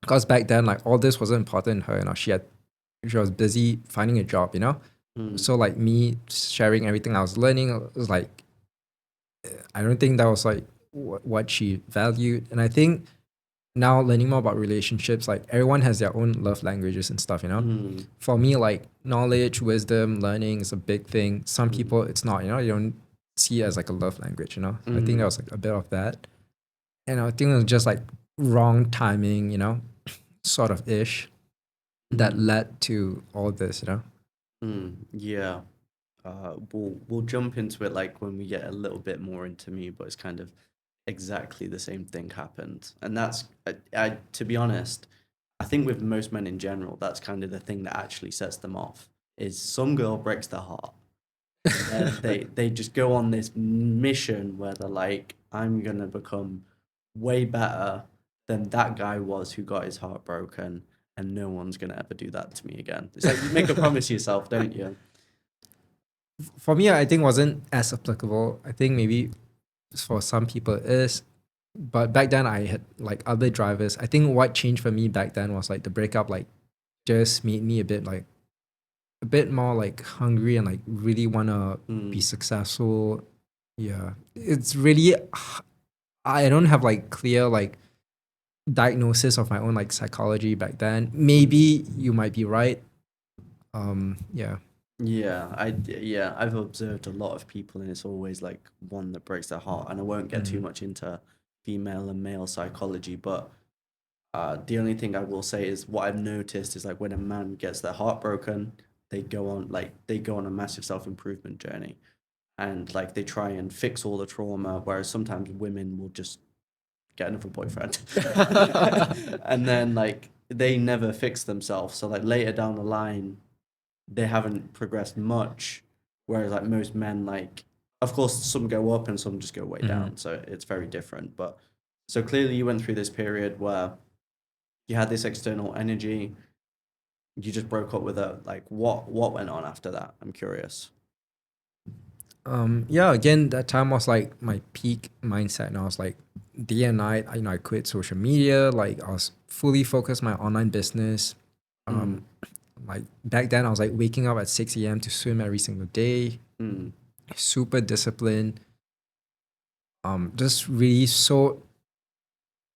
Because back then, like all this wasn't important to her. She was busy finding a job. So like me sharing everything I was learning, it was like, I don't think that was like what she valued. And I think now learning more about relationships, like everyone has their own love languages and stuff. For me, like knowledge, wisdom, learning is a big thing. Some people it's not. You don't see it as like a love language. I think there was like a bit of that. And I think it was just like wrong timing, sort of ish, that led to all this, Yeah. We'll jump into it like when we get a little bit more into me, but it's kind of exactly the same thing happened. And that's to be honest, I think with most men in general, that's kind of the thing that actually sets them off. Is some girl breaks their heart, and then they just go on this mission where they're like, I'm gonna become way better than that guy was who got his heart broken, and no one's gonna ever do that to me again. It's like you make a promise to yourself, don't you? For me, I think wasn't as applicable. I think maybe for some people it is. But back then I had like other drivers. I think what changed for me back then was like the breakup like just made me a bit more like hungry and like really wanna be successful. Yeah. It's really I don't have like clear like diagnosis of my own like psychology back then. Maybe you might be right. Yeah. Yeah, I've observed a lot of people, and it's always like one that breaks their heart. And I won't get too much into female and male psychology, but the only thing I will say is what I've noticed is like when a man gets their heart broken, they go on a massive self-improvement journey, and like they try and fix all the trauma, whereas sometimes women will just get another boyfriend, and then like they never fix themselves. So like later down the line, they haven't progressed much. Whereas like most men, like of course some go up and some just go way down. So it's very different. But so clearly you went through this period where you had this external energy. You just broke up with her. Like what went on after that? I'm curious. Yeah, again, that time was like my peak mindset, and I was like day and night. I quit social media. Like I was fully focused on my online business. Like back then, I was like waking up at 6 a.m. to swim every single day. Super disciplined. Just really so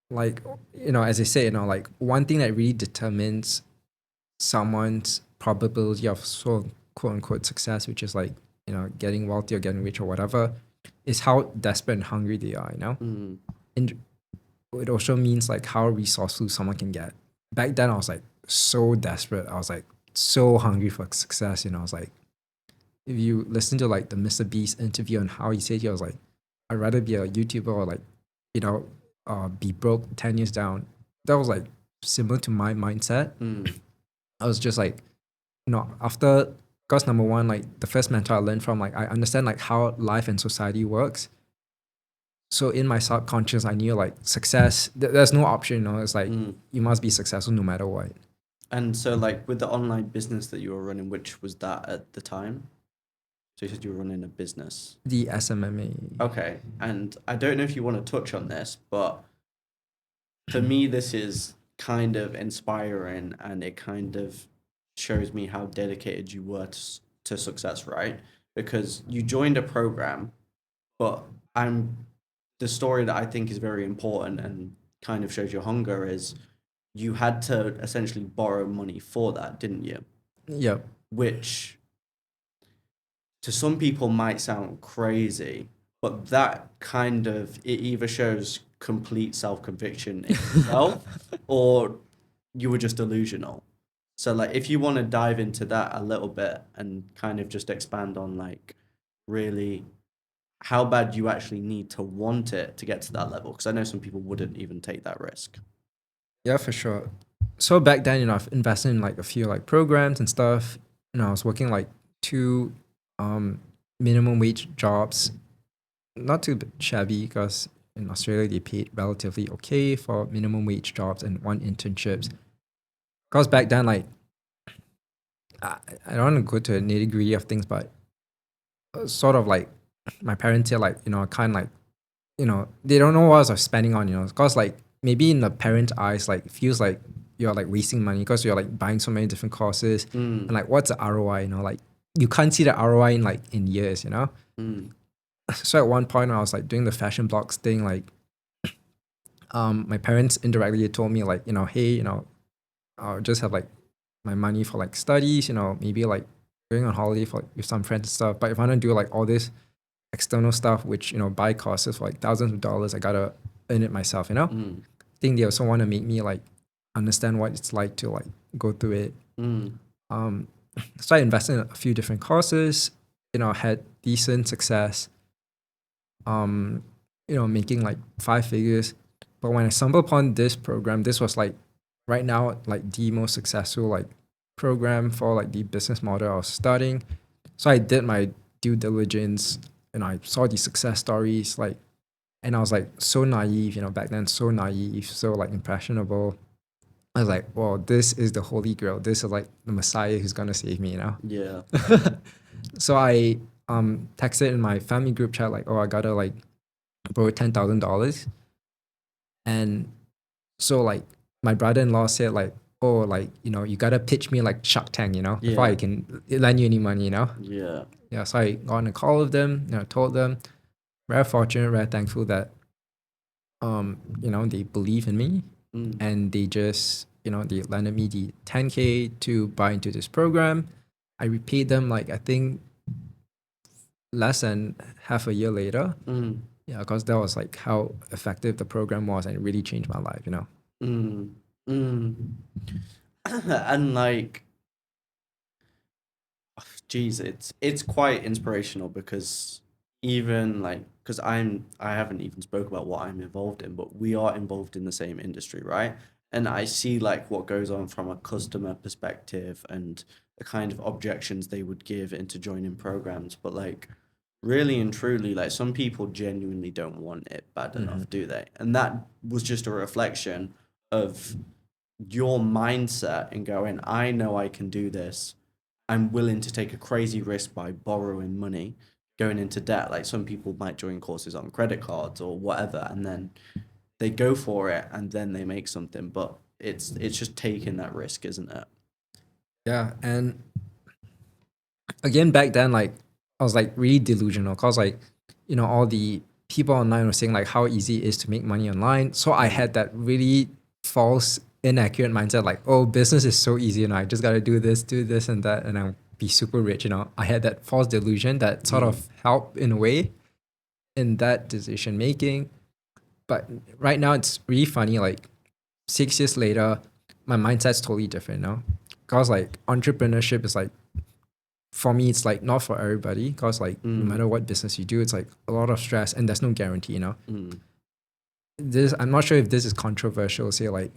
like as I say, like one thing that really determines someone's probability of so quote unquote success, which is like getting wealthy or getting rich or whatever, is how desperate and hungry they are. And it also means like how resourceful someone can get. Back then, I was like so desperate. I was like so hungry for success. I was like, if you listen to like the Mr. Beast interview and how he said I was like, I'd rather be a YouTuber or like, be broke 10 years down. That was like similar to my mindset. I was just like, after, because number one, like the first mentor I learned from, like I understand like how life and society works. So in my subconscious, I knew like success, there's no option, it's like you must be successful no matter what. And so like with the online business that you were running, which was that at the time? So you said you were running a business. The SMMA. Okay. And I don't know if you want to touch on this, but for me, this is kind of inspiring, and it kind of shows me how dedicated you were to success, right? Because you joined a program, but the story that I think is very important and kind of shows your hunger is you had to essentially borrow money for that, didn't you? Yep. Which to some people might sound crazy, but that kind of it either shows complete self-conviction in yourself or you were just delusional. So like if you want to dive into that a little bit and kind of just expand on like really how bad you actually need to want it to get to that level, because I know some people wouldn't even take that risk. Yeah, for sure. So back then, I've invested in like a few like programs and stuff. I was working like two minimum wage jobs, not too shabby because in Australia they paid relatively okay for minimum wage jobs, and one internships. Because back then, like I don't want to go to a nitty gritty of things, but sort of like my parents here, like kind of like they don't know what I was spending on, because like maybe in the parent eyes, like it feels like you're like wasting money because you're like buying so many different courses, and like what's the ROI? Like you can't see the ROI in like in years, So at one point when I was like doing the fashion blogs thing, like my parents indirectly told me like hey, I'll just have like my money for like studies, maybe like going on holiday for with some friends and stuff. But if I want to do like all this external stuff, which buy courses for like thousands of dollars, I gotta earn it myself. I think they also want to make me like understand what it's like to like go through it. So I invested in a few different courses. Had decent success. Making like 5 figures. But when I stumbled upon this program, this was like right now like the most successful like program for like the business model I was starting. So I did my due diligence and I saw the success stories, like, and I was like so naive, back then, so naive, so like impressionable. I was like, well, this is the holy grail. This is like the Messiah who's gonna save me, Yeah. So I texted in my family group chat like, oh, I gotta like borrowed $10,000. And so like my brother-in-law said like, oh, like, you gotta pitch me like Shark Tank, before I Yeah. can lend you any money. Yeah. Yeah, so I got on a call with them, told them, very fortunate, very thankful that they believe in me, and they just, they lended me the 10K to buy into this program. I repaid them like I think less than half a year later. Yeah, because that was like how effective the program was, and it really changed my life. Mm. Mm. And like, geez, it's quite inspirational because even like, because I haven't even spoke about what I'm involved in, but we are involved in the same industry, right? And I see like what goes on from a customer perspective and the kind of objections they would give into joining programs. But like, really and truly, like some people genuinely don't want it bad enough, do they? And that was just a reflection of your mindset and going, I know I can do this. I'm willing to take a crazy risk by borrowing money, going into debt. Like some people might join courses on credit cards or whatever, and then they go for it and then they make something. But it's just taking that risk, isn't it? Yeah, and again back then, like I was like really delusional, cause like all the people online were saying like how easy it is to make money online. So I had that really false, inaccurate mindset, like, oh, business is so easy, I just gotta do this and that, and I'll be super rich. I had that false delusion that sort of helped in a way in that decision making. But right now it's really funny, like 6 years later, my mindset's totally different now. Cause like entrepreneurship is like, for me, it's like not for everybody. Cause like no matter what business you do, it's like a lot of stress and there's no guarantee. This, I'm not sure if this is controversial. Say like,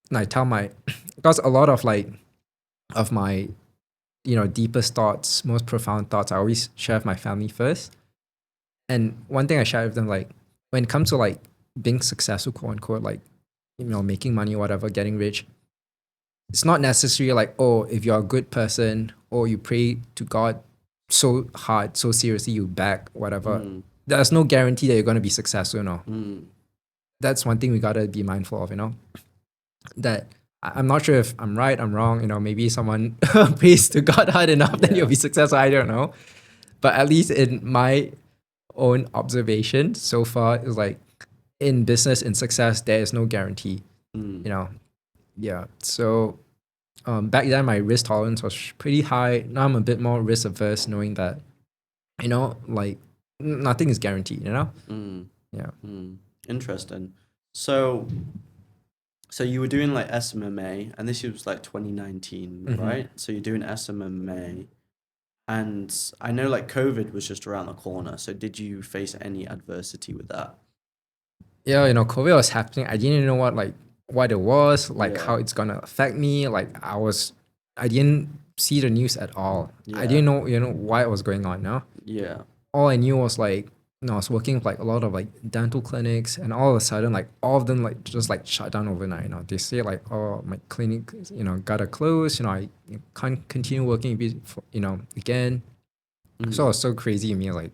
and I tell my, because a lot of like of my deepest thoughts, most profound thoughts, I always share with my family first. And one thing I share with them, like when it comes to like being successful, quote unquote, like making money, whatever, getting rich, it's not necessarily like, oh, if you're a good person or you pray to God so hard, so seriously, you back whatever. There's no guarantee that you're going to be successful. That's one thing we got to be mindful of. That I'm not sure if I'm right, I'm wrong. Maybe someone prays to God hard enough, then you'll be successful. I don't know. But at least in my own observation so far, is like in business, in success, there is no guarantee. Yeah. So back then my risk tolerance was pretty high. Now I'm a bit more risk averse, knowing that like nothing is guaranteed. Yeah. Interesting. So you were doing like SMMA, and this was like 2019, right? So you're doing SMMA, and I know like COVID was just around the corner. So did you face any adversity with that? Yeah, COVID was happening. I didn't know what it was, like how Yeah. it's gonna affect me. Like I didn't see the news at all. I Yeah. didn't know why it was going on. No, Yeah. all I knew was like, I was working with like a lot of like dental clinics, and all of a sudden like all of them like just like shut down overnight. They say like, oh, my clinic gotta close. I can't continue working again. So it was so crazy to me, like,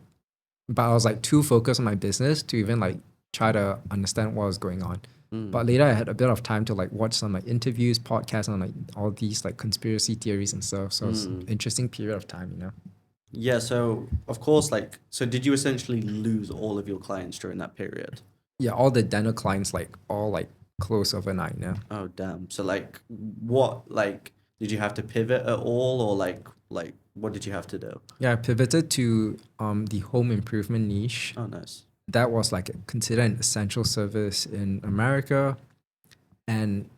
but I was like too focused on my business to even like try to understand what was going on. But later I had a bit of time to like watch some like interviews, podcasts on like all these like conspiracy theories and stuff. So it's an interesting period of time. Yeah, so of course, like, so did you essentially lose all of your clients during that period? Yeah, all the dental clients like all like close overnight. Yeah. Oh, damn. So like, what, like, did you have to pivot at all, or like, what did you have to do? Yeah, I pivoted to the home improvement niche. Oh, nice. That was like considered an essential service in America, and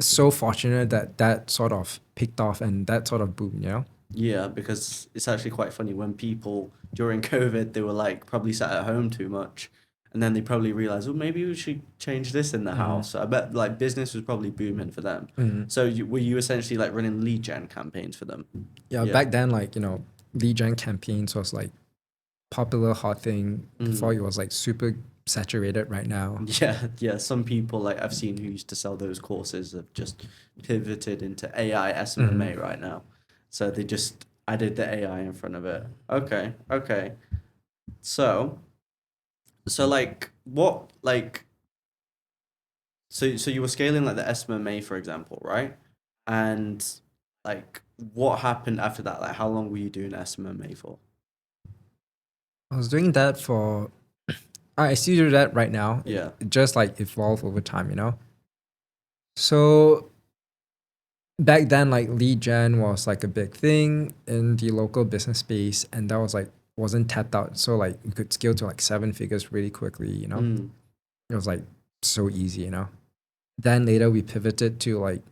so fortunate that that sort of picked off and that sort of boomed. Yeah, because it's actually quite funny when people during COVID they were like probably sat at home too much, and then they probably realized, well, maybe we should change this in the house. So I bet like business was probably booming for them. So were you essentially like running lead gen campaigns for them? Yeah, Yeah. back then, like, lead gen campaigns was like popular hot thing before it was like super saturated right now. Yeah, yeah. Some people like I've seen who used to sell those courses have just pivoted into AI SMMA right now. So they just added the AI in front of it. Okay, okay. So So like what like so you were scaling like the SMMA, for example, right? And like what happened after that? Like how long were you doing SMMA for? I was doing that for, I still do that right now. Yeah. It just like evolved over time, you know? So back then, like lead gen was like a big thing in the local business space, and that was like wasn't tapped out. So like you could scale to like 7 figures really quickly, you know? Mm, It was like so easy, you know? Then later we pivoted to like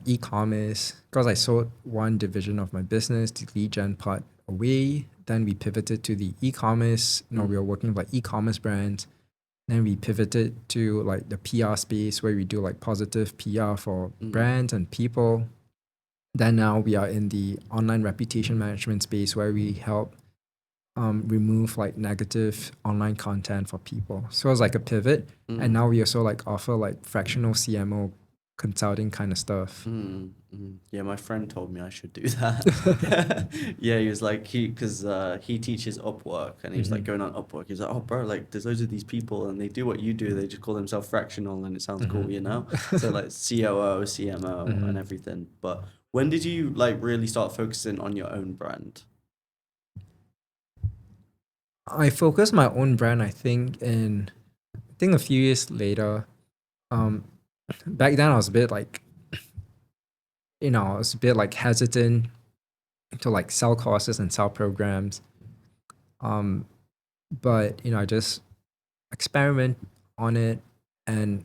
e-commerce because I sold one division of my business, the lead gen part away. Then we pivoted to the e-commerce. You know, we were working with like e-commerce brands. Then we pivoted to like the PR space where we do like positive PR for mm, brands and people. Then now we are in the online reputation management space where we help remove like negative online content for people. So it's like a pivot. And mm. now we also like offer like fractional CMO consulting kind of stuff. Yeah, my friend told me I should do that. Yeah, he was like he teaches Upwork and he was like Mhm. going on Upwork. He's like, oh bro, like there's loads of these people and they do what you do. They just call themselves fractional and it sounds cool, you know? So like COO, CMO and Mhm. everything. But when did you like really start focusing on your own brand? I focused my own brand, I think a few years later. Um, Back then I was a bit like, I was a bit like hesitant to like sell courses and sell programs. Um, but I just experiment on it, and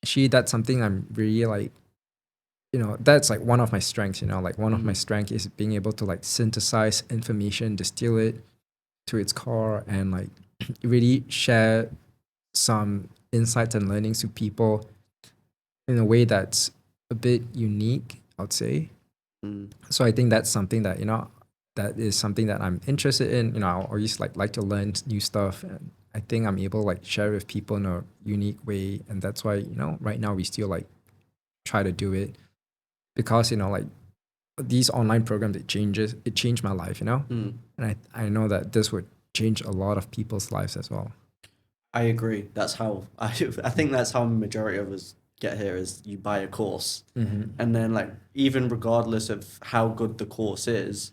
actually that's something I'm really like, that's like one of my strengths. Like one of my Mm, strengths is being able to like synthesize information, distill it to its core, and like really share some insights and learnings to people in a way that's a bit unique, I'd say. mm, So I think that's something that that is something that I'm interested in. I always like to learn new stuff, and I think I'm able to like share with people in a unique way, and that's why right now we still like try to do it because like these online programs, it changed my life, mm. and I know that this would change a lot of people's lives as well. I agree. That's how I think that's how majority of us get here is you buy a course Mm-hmm. and then like even regardless of how good the course is,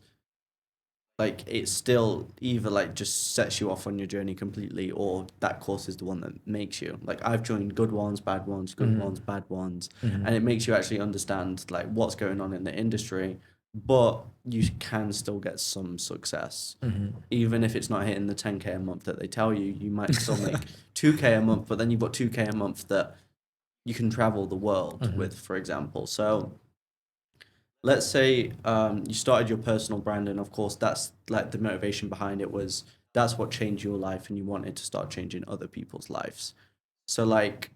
like it still either like just sets you off on your journey completely or that course is the one that makes you. Like I've joined good ones, bad ones, good Mm-hmm. ones, bad ones, Mm-hmm. and it makes you actually understand like what's going on in the industry, but you can still get some success. Mm-hmm. Even if it's not hitting the 10K a month that they tell you, you might still make 2K a month, but then you've got 2K a month that you can travel the world Mm-hmm. with, for example. So let's say you started your personal brand, and of course, that's like the motivation behind it was that's what changed your life, and you wanted to start changing other people's lives. So, like,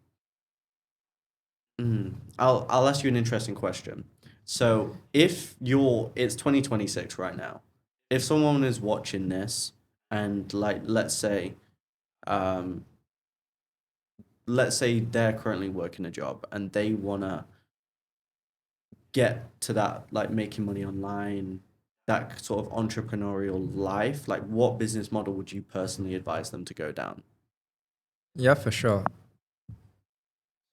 I'll ask you an interesting question. So, if it's 2026 right now, if someone is watching this, and like, um, let's say they're currently working a job, and they wanna get to that like making money online, that sort of entrepreneurial life, like what business model would you personally advise them to go down? Yeah, for sure.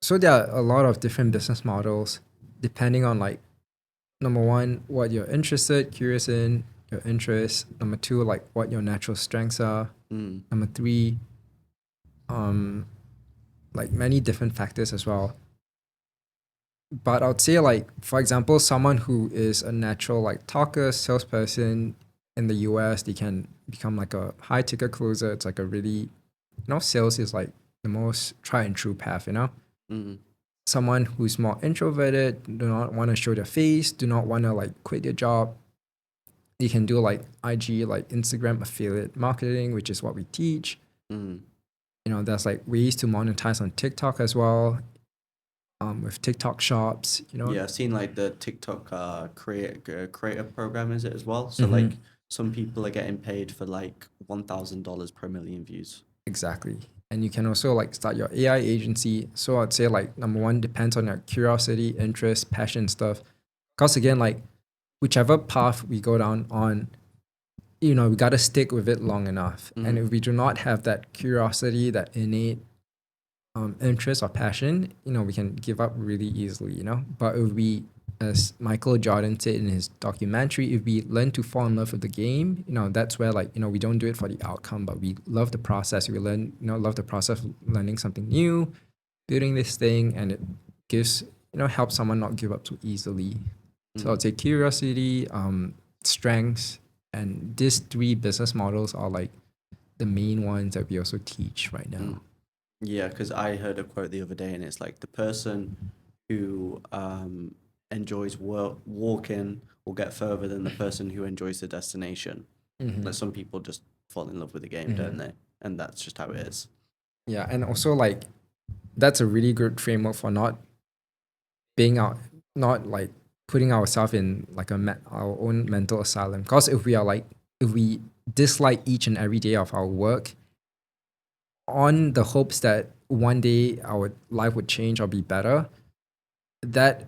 So there are a lot of different business models depending on like number one, what you're interested, curious in, your interests. Number two, like what your natural strengths are. Mm, Number three, um, like many different factors as well. But I would say like, for example, someone who is a natural like talker, salesperson in the US, they can become like a high ticket closer. It's like a really, sales is like the most tried and true path, mm, someone who's more introverted, do not want to show their face, do not want to like quit their job. You can do like IG, like Instagram affiliate marketing, which is what we teach. mm. There's like ways to monetize on TikTok as well, with TikTok shops. Yeah, I've seen like the TikTok creator program is it as well. So Hmm. like some people are getting paid for like $1,000 per million views. Exactly. And you can also like start your AI agency. So I'd say like number one depends on your curiosity, interest, passion stuff. Because again, like whichever path we go down on, we got to stick with it long enough. And Mm. if we do not have that curiosity, that innate interest or passion, we can give up really easily. But if we, as Michael Jordan said in his documentary, if we learn to fall in love with the game, that's where we don't do it for the outcome, but we love the process. We learn, love the process of learning something new, building this thing, and it gives, helps someone not give up so easily. So I'd say curiosity, strengths, and these three business models are like the main ones that we also teach right now. Yeah, because I heard a quote the other day, and it's like the person who enjoys walking will get further than the person who enjoys the destination. Like some people just fall in love with the game, don't they? And that's just how it is. Yeah, and also like that's a really good framework for not being out, not like putting ourselves in like our own mental asylum. Because if we dislike each and every day of our work on the hopes that one day our life would change or be better, that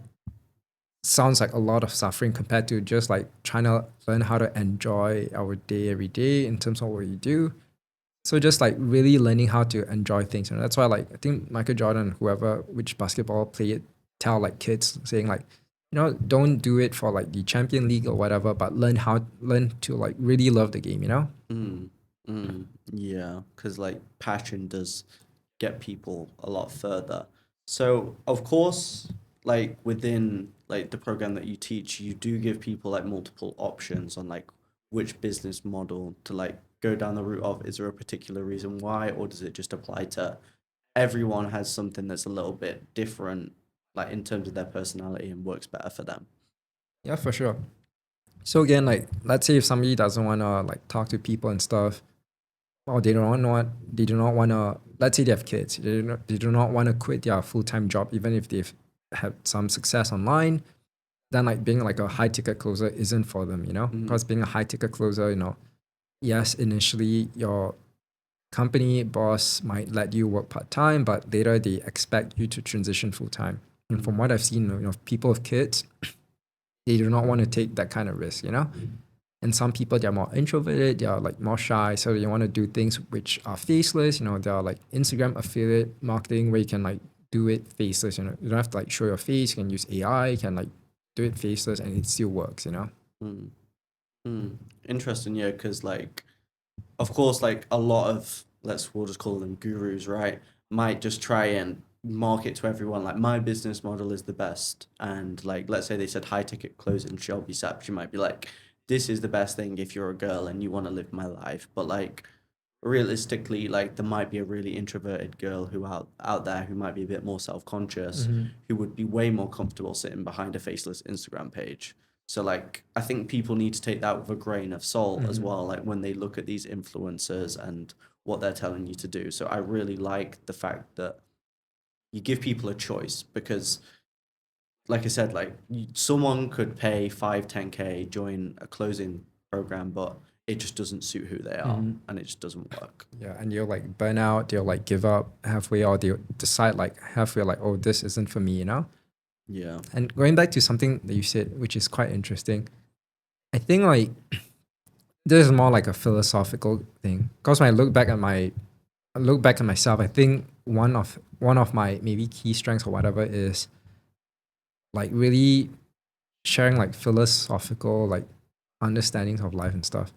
sounds like a lot of suffering compared to just like trying to learn how to enjoy our day every day in terms of what you do. So just like really learning how to enjoy things. And that's why like I think Michael Jordan, whoever, which basketball player, tell like kids saying like, don't do it for like the Champion League or whatever, but learn to like really love the game, Yeah, because like passion does get people a lot further. So of course, like within like the program that you teach, you do give people like multiple options on like which business model to like go down the route of. Is there a particular reason why, or does it just apply to everyone has something that's a little bit different, like in terms of their personality and works better for them? Yeah, for sure. So again, like let's say if somebody doesn't want to like talk to people and stuff, or they do not want to, let's say they have kids, they do not want to quit their full-time job even if they've had some success online, then like being like a high ticket closer isn't for them, because being a high ticket closer, yes, initially your company boss might let you work part-time, but later they expect you to transition full-time. And from what I've seen, people with kids, they do not want to take that kind of risk, And some people, they're more introverted, they're like more shy, so they want to do things which are faceless, they're like Instagram affiliate marketing where you can like do it faceless, you don't have to like show your face, you can use AI, you can like do it faceless and it still works, Mm. Interesting, yeah, because like of course, like a lot of we'll just call them gurus, right? Might just try and market to everyone like my business model is the best, and like let's say they said high ticket closing Shelby Sap, you might be like, this is the best thing if you're a girl and you want to live my life, but like realistically, like there might be a really introverted girl who out there who might be a bit more self-conscious, who would be way more comfortable sitting behind a faceless Instagram page. So like I think people need to take that with a grain of salt as well, like when they look at these influencers and what they're telling you to do. So I really like the fact that you give people a choice, because like I said, like someone could pay 5-10K, join a closing program, but it just doesn't suit who they are, and it just doesn't work. Yeah, and you'll like burn out, they'll like give up halfway, or they'll decide like halfway, like, oh, this isn't for me, Yeah. And going back to something that you said, which is quite interesting, I think like this is more like a philosophical thing. Because when I look back at myself, I think one of my maybe key strengths or whatever is like really sharing like philosophical like understandings of life and stuff.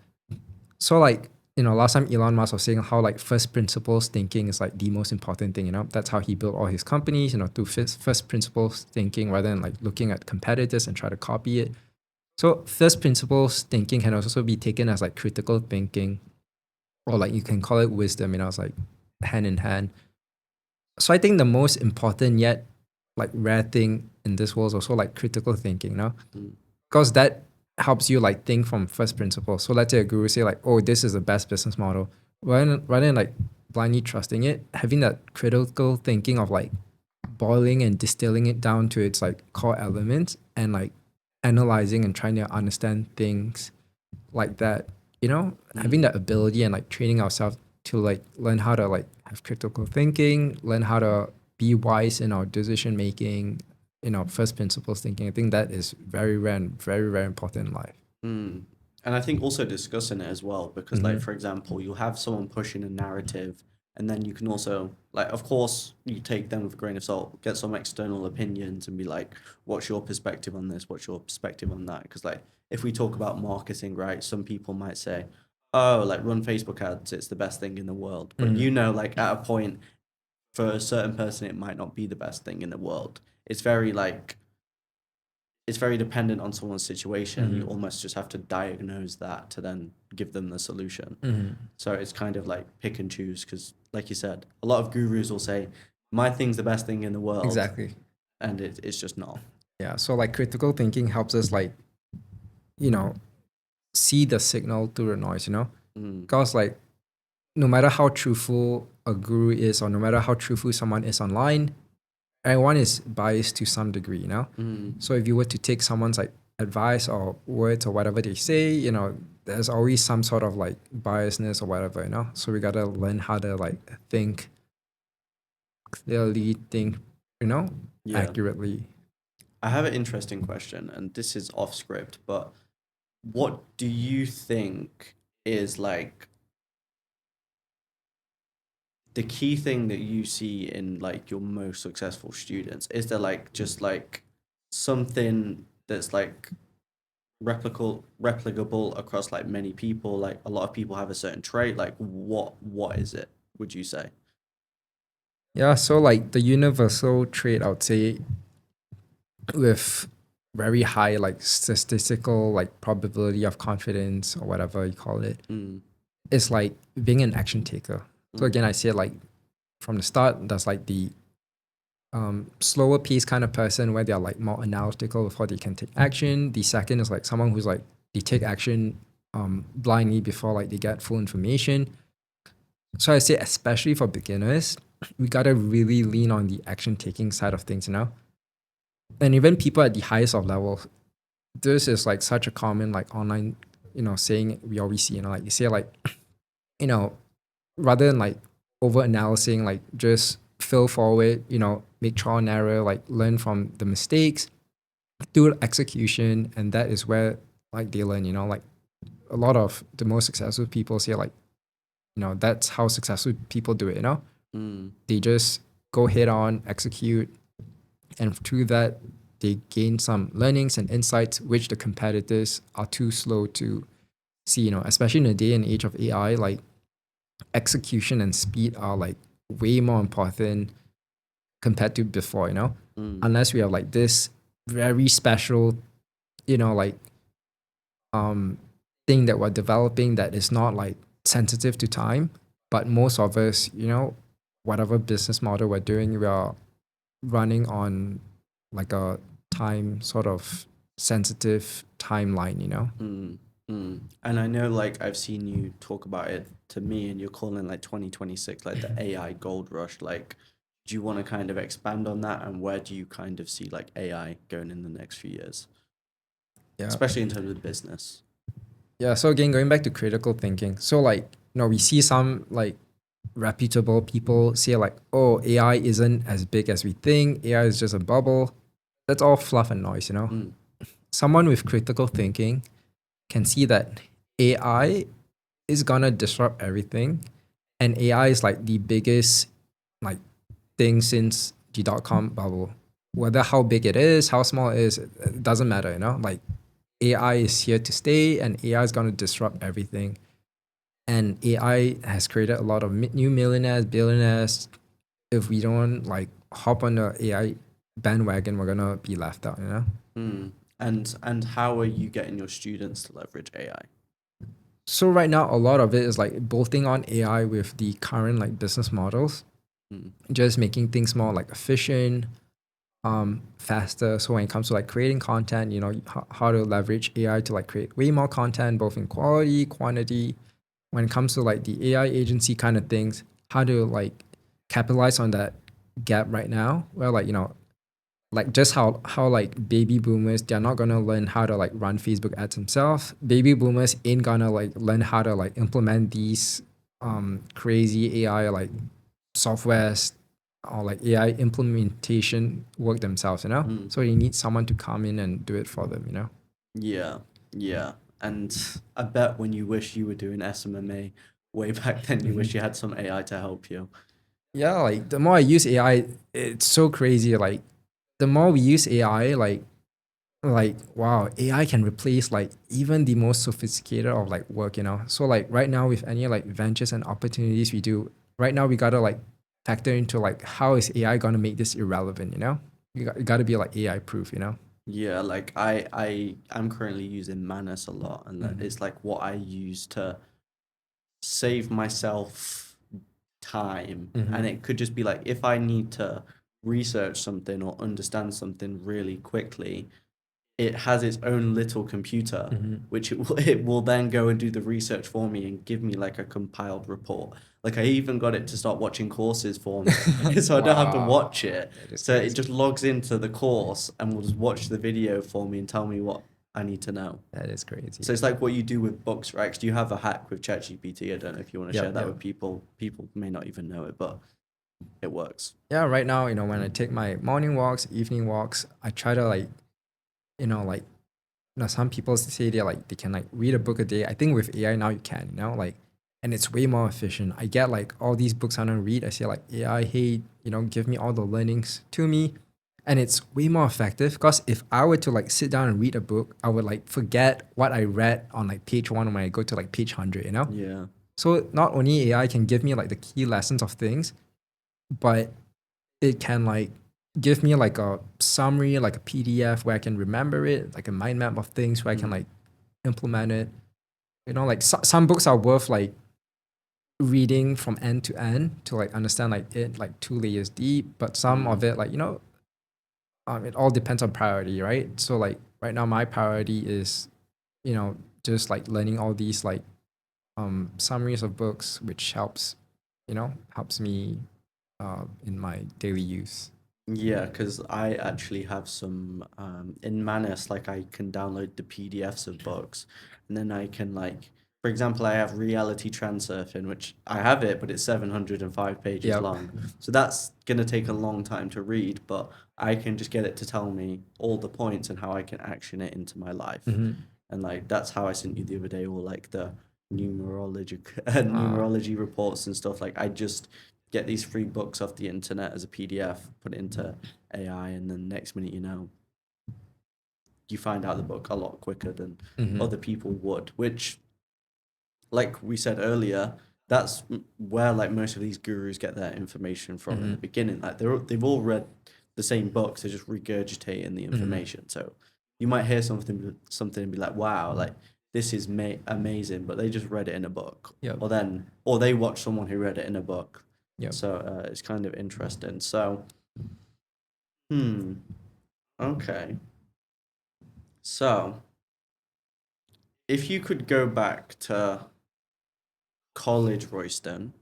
So like, last time Elon Musk was saying how like first principles thinking is like the most important thing, That's how he built all his companies, through first principles thinking rather than like looking at competitors and try to copy it. So first principles thinking can also be taken as like critical thinking, or like you can call it wisdom, it's like hand in hand. So I think the most important yet like rare thing in this world is also like critical thinking, because that helps you like think from first principles. So let's say a guru say like, oh, this is the best business model. Rather than like blindly trusting it, having that critical thinking of like boiling and distilling it down to its like core elements and like analyzing and trying to understand things like that, having that ability and like training ourselves to like learn how to like have critical thinking, learn how to be wise in our decision making, first principles thinking. I think that is very rare and very, very important in life. And I think also discussing it as well, because like for example, you'll have someone pushing a narrative, and then you can also like, of course, you take them with a grain of salt, get some external opinions, and be like, what's your perspective on this? What's your perspective on that? Because like, if we talk about marketing, right, some people might say, oh, like run Facebook ads, it's the best thing in the world. But you know, like at a point, for a certain person, it might not be the best thing in the world. It's very like it's very dependent on someone's situation. You almost just have to diagnose that to then give them the solution. So it's kind of like pick and choose because, like you said, a lot of gurus will say, my thing's the best thing in the world. Exactly. And it's just not. Yeah. So like critical thinking helps us like, you know, see the signal through the noise, you know? Because like no matter how truthful a guru is or no matter how truthful someone is online, everyone is biased to some degree, you know? So if you were to take someone's like advice or words or whatever they say, you know, there's always some sort of like biasness or whatever, you know? So we gotta learn how to like think clearly, think, you know, Yeah. accurately. I have an interesting question, and this is off script, but what do you think is like the key thing that you see in like your most successful students? Is there like just like something that's like replicable across like many people? Like a lot of people have a certain trait. Like what is it, would you say? Yeah, so like the universal trait, I would say, with very high like statistical like probability of confidence or whatever you call it, is like being an action taker. So again, I say like from the start, that's like the slower pace kind of person where they're like more analytical before they can take action. The second is like someone who's like they take action blindly before like they get full information. So I say especially for beginners, we gotta really lean on the action taking side of things, you know? And even people at the highest of levels, this is like such a common like online, you know, saying we always see, you know, like you say like, you know, rather than like over analyzing, like just fill forward, you know, make trial and error, like learn from the mistakes, do execution, and that is where like they learn, you know, like a lot of the most successful people say like, you know, that's how successful people do it, you know? They just go head on, execute, and through that, they gain some learnings and insights which the competitors are too slow to see, you know, especially in the day and age of AI, like execution and speed are like way more important compared to before, you know? Unless we have like this very special, you know, like thing that we're developing that is not like sensitive to time. But most of us, you know, whatever business model we're doing, we are running on like a time sort of sensitive timeline, you know? And I know like I've seen you talk about it to me, and you're calling like 2026 like the AI gold rush. Like, do you want to kind of expand on that, and where do you kind of see like AI going in the next few years, Yeah. especially in terms of business? Yeah. So again, going back to critical thinking. So like, you know, we see some like reputable people say like, oh, AI isn't as big as we think. AI is just a bubble. That's all fluff and noise, you know? Someone with critical thinking can see that AI is gonna disrupt everything. And AI is like the biggest like thing since the dot-com bubble. Whether how big it is, how small it is, it doesn't matter, you know? Like AI is here to stay and AI is gonna disrupt everything. And AI has created a lot of new millionaires, billionaires. If we don't like hop on the AI bandwagon, we're gonna be left out, you know? And how are you getting your students to leverage AI? So right now, a lot of it is like bolting on AI with the current like business models, just making things more like efficient, faster. So when it comes to like creating content, you know, how to leverage AI to like create way more content, both in quality, quantity. When it comes to like the AI agency kind of things, how to like capitalize on that gap right now, where like, you know, like just how like baby boomers, they're not gonna learn how to like run Facebook ads themselves. Baby boomers ain't gonna like learn how to like implement these crazy AI like softwares or like AI implementation work themselves, you know? So you need someone to come in and do it for them, you know? Yeah, yeah. And I bet when you wish you were doing SMMA way back then, you wish you had some AI to help you. Yeah, like the more I use AI, it's so crazy. Like the more we use AI, like wow, AI can replace like even the most sophisticated of like work, you know. So like right now with any like ventures and opportunities we do, right now we gotta like factor into like how is AI gonna make this irrelevant, you know? You gotta be like AI proof, you know? Yeah, like I'm currently using Manus a lot, and it's like what I use to save myself time. And it could just be like if I need to research something or understand something really quickly, it has its own little computer, which it will then go and do the research for me and give me like a compiled report. Like I even got it to start watching courses for me, so I don't have to watch it. That is So it crazy. just logs into the course and will just watch the video for me and tell me what I need to know. That is crazy. So it's like what you do with books, right? 'Cause you have a hack with ChatGPT. I don't know if you want to share that with people. People may not even know it, but it works. Yeah, right now, you know, when I take my morning walks, evening walks, I try to like, like, some people say they can like read a book a day. I think with AI now you can, like, and it's way more efficient. I get like all these books I don't read. I say like AI, hey, give me all the learnings to me, and it's way more effective. Because if I were to like sit down and read a book, I would like forget what I read on like page 1 when I go to like page 100. Yeah. So not only AI can give me like the key lessons of things, but it can like give me like a summary, like a PDF where I can remember it, like a mind map of things where I can like implement it. Like some books are worth like reading from end to end to like understand like it like 2 layers deep, but some of it like it all depends on priority, right? So like right now my priority is just like learning all these like summaries of books, which helps me in my daily use. Yeah, because I actually have some in Manus, like I can download the PDFs of books, and then I can like, for example, I have Reality Transurfing, which I have it, but it's 705 pages Yep. long. So that's gonna take a long time to read, but I can just get it to tell me all the points and how I can action it into my life. And like that's how I sent you the other day, all like the numerology reports and stuff. Like I just get these free books off the internet as a PDF, put it into AI, and then next minute you find out the book a lot quicker than other people would. Which, like we said earlier, that's where like most of these gurus get their information from in the beginning. Like they've all read the same books, they're just regurgitating the information. So you might hear something and be like, "Wow, like this is amazing," but they just read it in a book, Yep. or they watched someone who read it in a book. Yep. So it's kind of interesting. So, okay. So, if you could go back to college Royston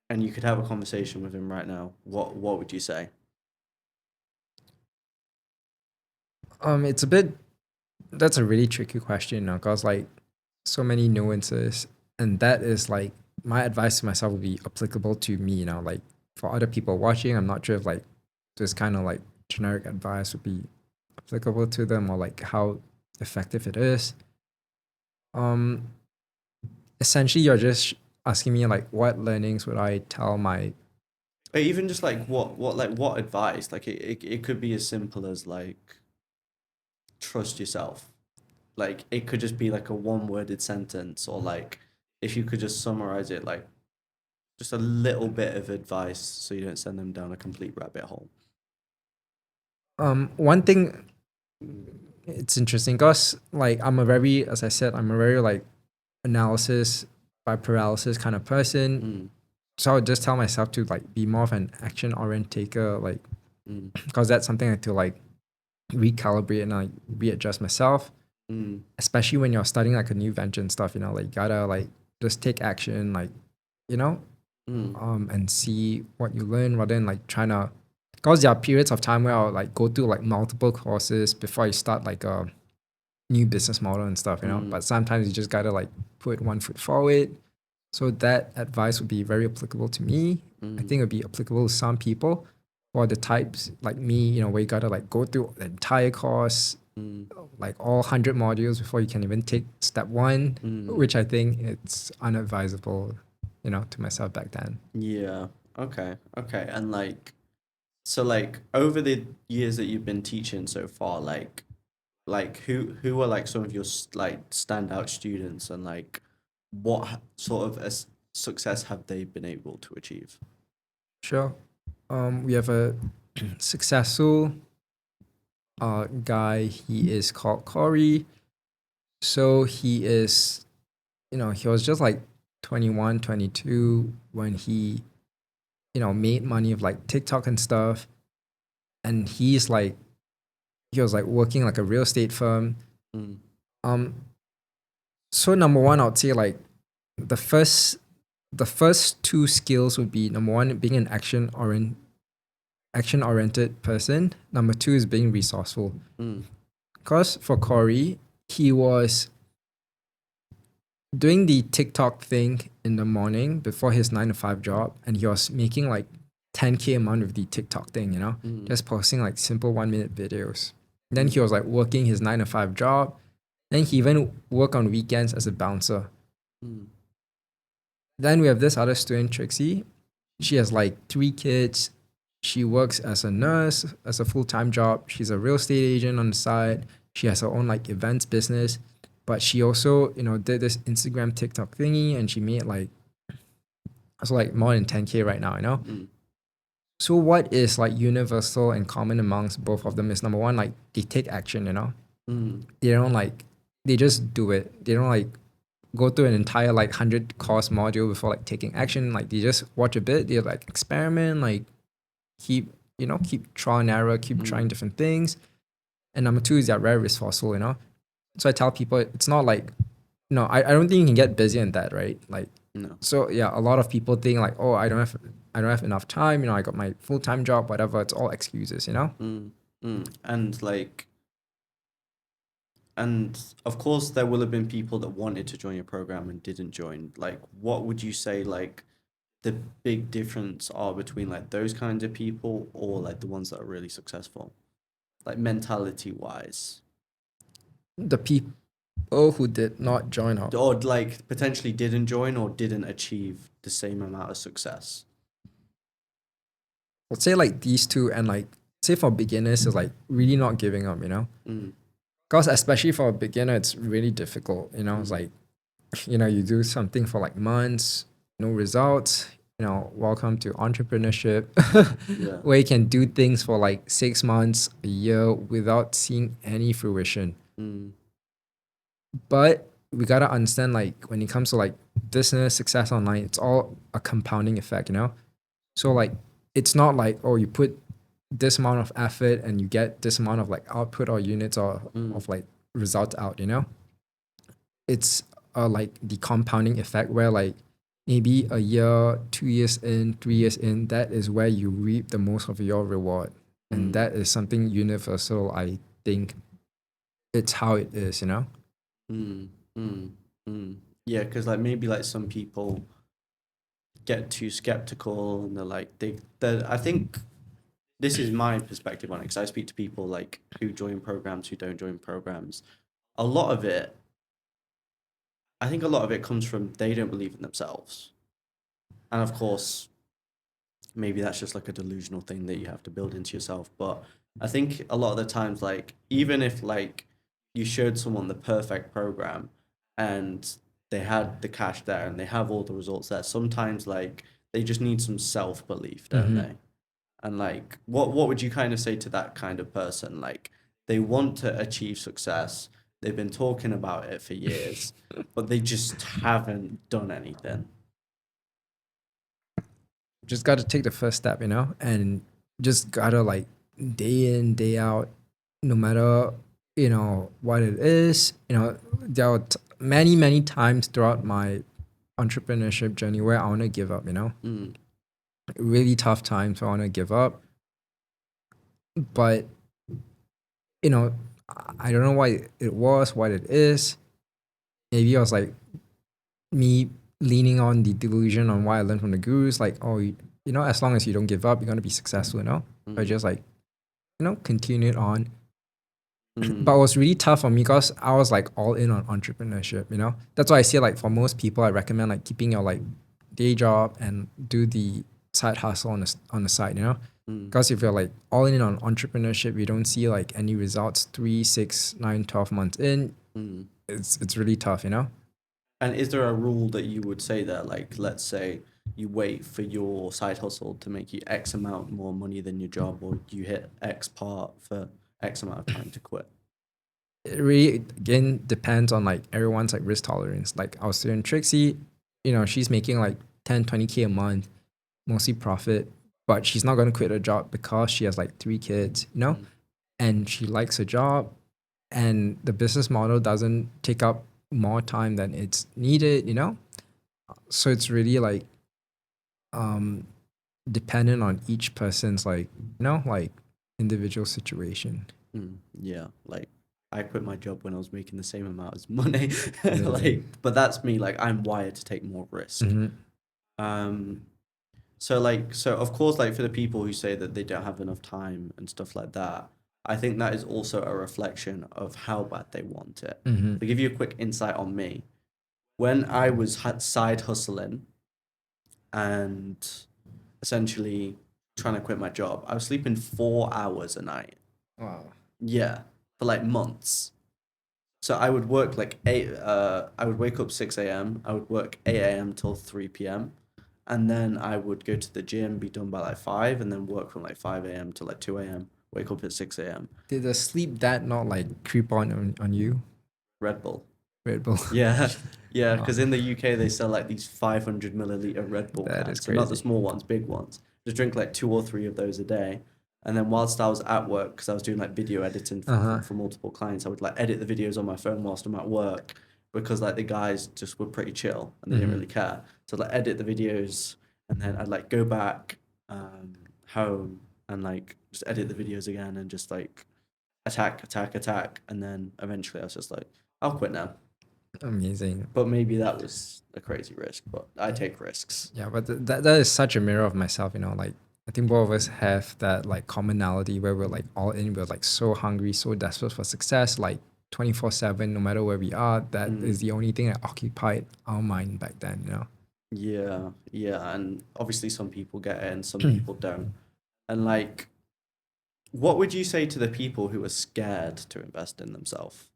and you could have a conversation with him right now, what would you say? It's a bit. That's a really tricky question, because like so many nuances, and that is like my advice to myself would be applicable to me. Like for other people watching, I'm not sure if like this kind of like generic advice would be applicable to them or like how effective it is. Essentially, you're just asking me like what learnings would I tell my. Or even just like what advice? Like it could be as simple as like trust yourself. Like it could just be like a one-worded sentence, or like if you could just summarize it, like just a little bit of advice so you don't send them down a complete rabbit hole. One thing, it's interesting because like as I said, I'm a very like analysis by paralysis kind of person. So I would just tell myself to like be more of an action orientator, like because that's something I have to like recalibrate and like readjust myself. Especially when you're starting like a new venture and stuff, like you gotta like just take action, like and see what you learn rather than like trying to. Because there are periods of time where I'll like go through like multiple courses before I start like a new business model and stuff, But sometimes you just gotta like put one foot forward. So that advice would be very applicable to me. I think it would be applicable to some people, or the types like me, where you gotta like go through the entire course, like all 100 modules before you can even take step one, which I think it's unadvisable, to myself back then. Yeah. Okay. Okay. And like, so like over the years that you've been teaching so far, like who are like some of your like standout students, and like what sort of success have they been able to achieve? Sure. We have a successful guy. He is called Corey. So he is, he was just like 21, 22 when he, made money of like TikTok and stuff. And he was like working like a real estate firm. Mm. So number one, I would say like the first two skills would be, number one, being an action oriented person. Number two is being resourceful. Because for Corey, he was doing the TikTok thing in the morning before his 9 to 5 job, and he was making like 10K a month with the TikTok thing, just posting like simple 1 minute videos. Then he was like working his 9 to 5 job. Then he even worked on weekends as a bouncer. Then we have this other student, Trixie. She has like 3 kids. She works as a nurse, as a full-time job. She's a real estate agent on the side. She has her own like events business. But she also, did this Instagram TikTok thingy, and she made like more than 10K right now. So what is like universal and common amongst both of them is, number one, like they take action, They don't like, they just do it. They don't like go through an entire like 100 course module before like taking action. Like they just watch a bit, they like experiment, like keep trial and error, keep trying different things. And number two is they're very resourceful, So I tell people it's not like, I don't think you can get busy in that, right? Like, No. so yeah, a lot of people think like, oh, I don't have enough time, I got my full-time job, whatever. It's all excuses, And like, and of course there will have been people that wanted to join your program and didn't join. Like, what would you say like the big difference are between like those kinds of people or like the ones that are really successful, like mentality wise? The people who did not join up, Or like potentially didn't join or didn't achieve the same amount of success. let's say like these two, and like say for beginners is like really not giving up, because especially for a beginner it's really difficult, it's like, you do something for like months, no results, welcome to entrepreneurship. Where you can do things for like 6 months, a year without seeing any fruition. But we gotta understand, like when it comes to like business success online, it's all a compounding effect, So like it's not like, oh, you put this amount of effort and you get this amount of like output or units or of like results out, It's like the compounding effect where like maybe a year, 2 years in, 3 years in, that is where you reap the most of your reward. And that is something universal. I think it's how it is, Yeah, because like maybe like some people get too skeptical and they're like I think this is my perspective on it, because I speak to people like who join programs, who don't join programs. A lot of it, I think a lot of it comes from they don't believe in themselves. And of course, maybe that's just like a delusional thing that you have to build into yourself. But I think a lot of the times, like, even if like you showed someone the perfect program and they had the cash there and they have all the results there, sometimes like they just need some self-belief, don't they? And like, what would you kind of say to that kind of person? Like, they want to achieve success. They've been talking about it for years, but they just haven't done anything. Just got to take the first step, and just gotta like day in, day out, no matter, what it is. There are many, many times throughout my entrepreneurship journey where I want to give up, Really tough times where I want to give up. But, I don't know why it was, what it is. Maybe I was like me leaning on the delusion on what I learned from the gurus, like, oh, as long as you don't give up, you're going to be successful, But just like, continue it on. But it was really tough for me because I was like all in on entrepreneurship, you know? That's why I say like for most people, I recommend like keeping your like day job and do the side hustle on the side, you know? Because if you're like all in on entrepreneurship, you don't see like any results 3, 6, 9, 12 months in, it's really tough, you know? And is there a rule that you would say there? Like, let's say you wait for your side hustle to make you X amount more money than your job, or you hit X part for X amount of time to quit. It really again depends on like everyone's like risk tolerance. Like our student Trixie, you know, she's making like 10, 20K a month, mostly profit, but she's not going to quit her job because she has like 3 kids, you know, and she likes her job, and the business model doesn't take up more time than it's needed, you know. So it's really like dependent on each person's like, you know, like individual situation. Yeah, like I quit my job when I was making the same amount as money. Really? Like, but that's me. Like, I'm wired to take more risk. So of course, like for the people who say that they don't have enough time and stuff like that, I think that is also a reflection of how bad they want it. To give you a quick insight on me, when I was side hustling and essentially trying to quit my job, I was sleeping 4 hours a night. Wow. Yeah, for like months. So I would work like I would wake up 6 a.m. I would work 8 a.m. till 3 p.m. And then I would go to the gym, be done by like 5, and then work from like 5 a.m. to like 2 a.m. Wake up at 6 a.m. Did the sleep that not like creep on you? Red Bull. Red Bull. Yeah, yeah, because in the UK they sell like these 500 milliliter Red Bull That cans. is So not the crazy. small ones, big ones. Just drink like 2 or 3 of those a day. And then whilst I was at work, because I was doing like video editing for multiple clients, I would like edit the videos on my phone whilst I'm at work, because like the guys just were pretty chill and they didn't really care. So like edit the videos, and then I'd like go back home and like just edit the videos again and just like attack, and then eventually I was just like, I'll quit now. Amazing. But maybe that was a crazy risk, but I take risks. Yeah, but that is such a mirror of myself, you know, like I think both of us have that like commonality where we're like all in, we're like so hungry, so desperate for success, like 24/7, no matter where we are. That is the only thing that occupied our mind back then, you know. Yeah, and obviously some people get it and some people don't. And like, what would you say to the people who are scared to invest in themselves?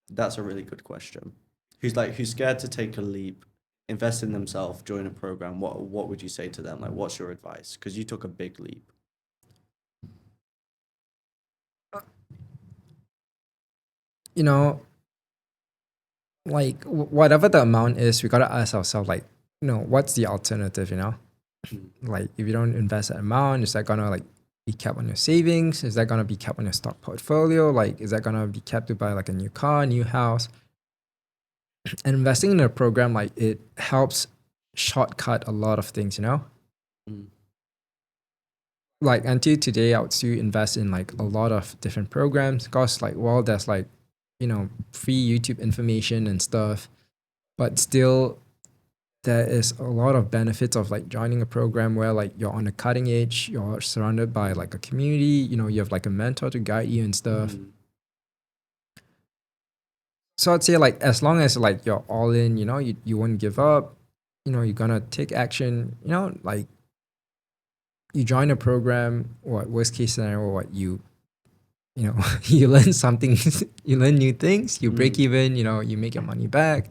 That's a really good question. Who's scared to take a leap, invest in themselves, join a program? What would you say to them? Like, what's your advice? Because you took a big leap. You know, like whatever the amount is, we gotta ask ourselves like, you know, what's the alternative, you know? Like if you don't invest that amount, is that gonna like be kept on your savings? Is that gonna be kept on your stock portfolio? Like is that gonna be kept to buy like a new car, new house? And investing in a program like it helps shortcut a lot of things, you know? Like until today I would still invest in like a lot of different programs because like while there's like, you know, free YouTube information and stuff, but still there is a lot of benefits of like joining a program where like you're on the cutting edge, you're surrounded by like a community, you know, you have like a mentor to guide you and stuff. So I'd say like as long as like you're all in, you know, you won't give up, you know, you're gonna take action, you know, like you join a program, what worst case scenario, what you know, you learn something, you learn new things, you break even, you know, you make your money back.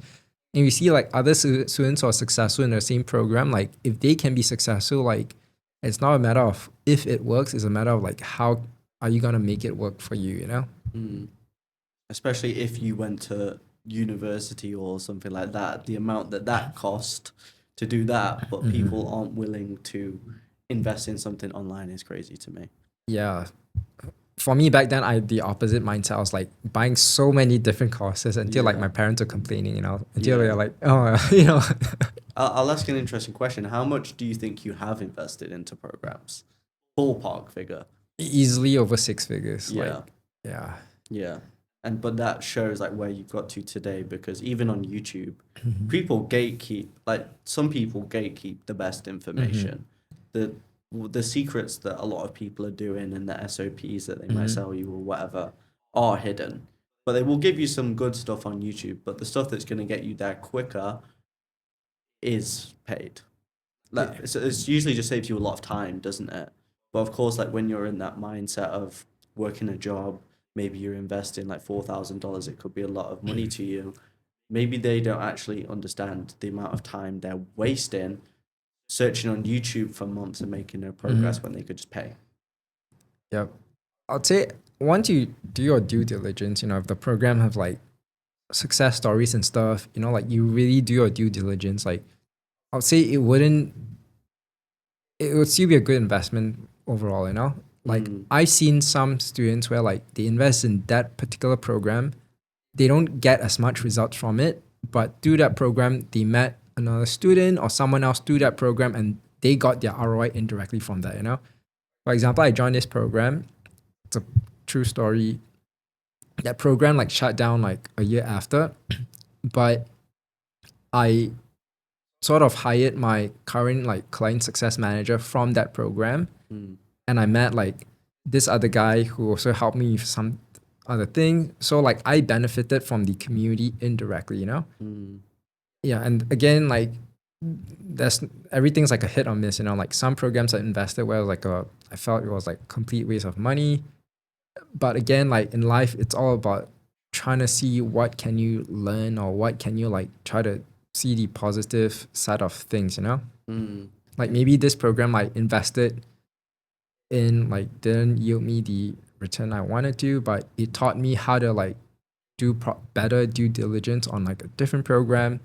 And we see like other students who are successful in the same program, like if they can be successful, like it's not a matter of if it works, it's a matter of like how are you gonna make it work for you, you know? Especially if you went to university or something like that, the amount that cost to do that, but people aren't willing to invest in something online is crazy to me. Yeah. For me back then, I had the opposite mindset. I was like buying so many different courses until like my parents were complaining, you know, until they're like, oh, you know. I'll ask an interesting question. How much do you think you have invested into programs? Ballpark figure. Easily over 6 figures. Yeah. Like, yeah. Yeah. But that shows like where you've got to today, because even on YouTube, people gatekeep, like some people gatekeep the best information. The secrets that a lot of people are doing and the SOPs that they might sell you or whatever are hidden. But they will give you some good stuff on YouTube, but the stuff that's going to get you there quicker is paid. Like, Yeah. so it's usually just saves you a lot of time, doesn't it? But of course, like when you're in that mindset of working a job, maybe you're investing like $4,000, it could be a lot of money to you. Maybe they don't actually understand the amount of time they're wasting searching on YouTube for months and making no progress when they could just pay. Yep. I'd say once you do your due diligence, if the program have like success stories and stuff, like you really do your due diligence, like I would say it would still be a good investment overall. Like I've seen some students where like they invest in that particular program, they don't get as much results from it, but through that program, they met another student or someone else through that program and they got their ROI indirectly from that. For example, I joined this program. It's a true story. That program like shut down like a year after, but I sort of hired my current like client success manager from that program, and I met like this other guy who also helped me with some other thing. So like I benefited from the community indirectly. Yeah, and again like there's everything's like a hit or miss. Like some programs I invested where like I felt it was like complete waste of money. But again, like in life, it's all about trying to see what can you learn or what can you like try to see the positive side of things. Like maybe this program I invested in like didn't yield me the return I wanted to, but it taught me how to like do better due diligence on like a different program.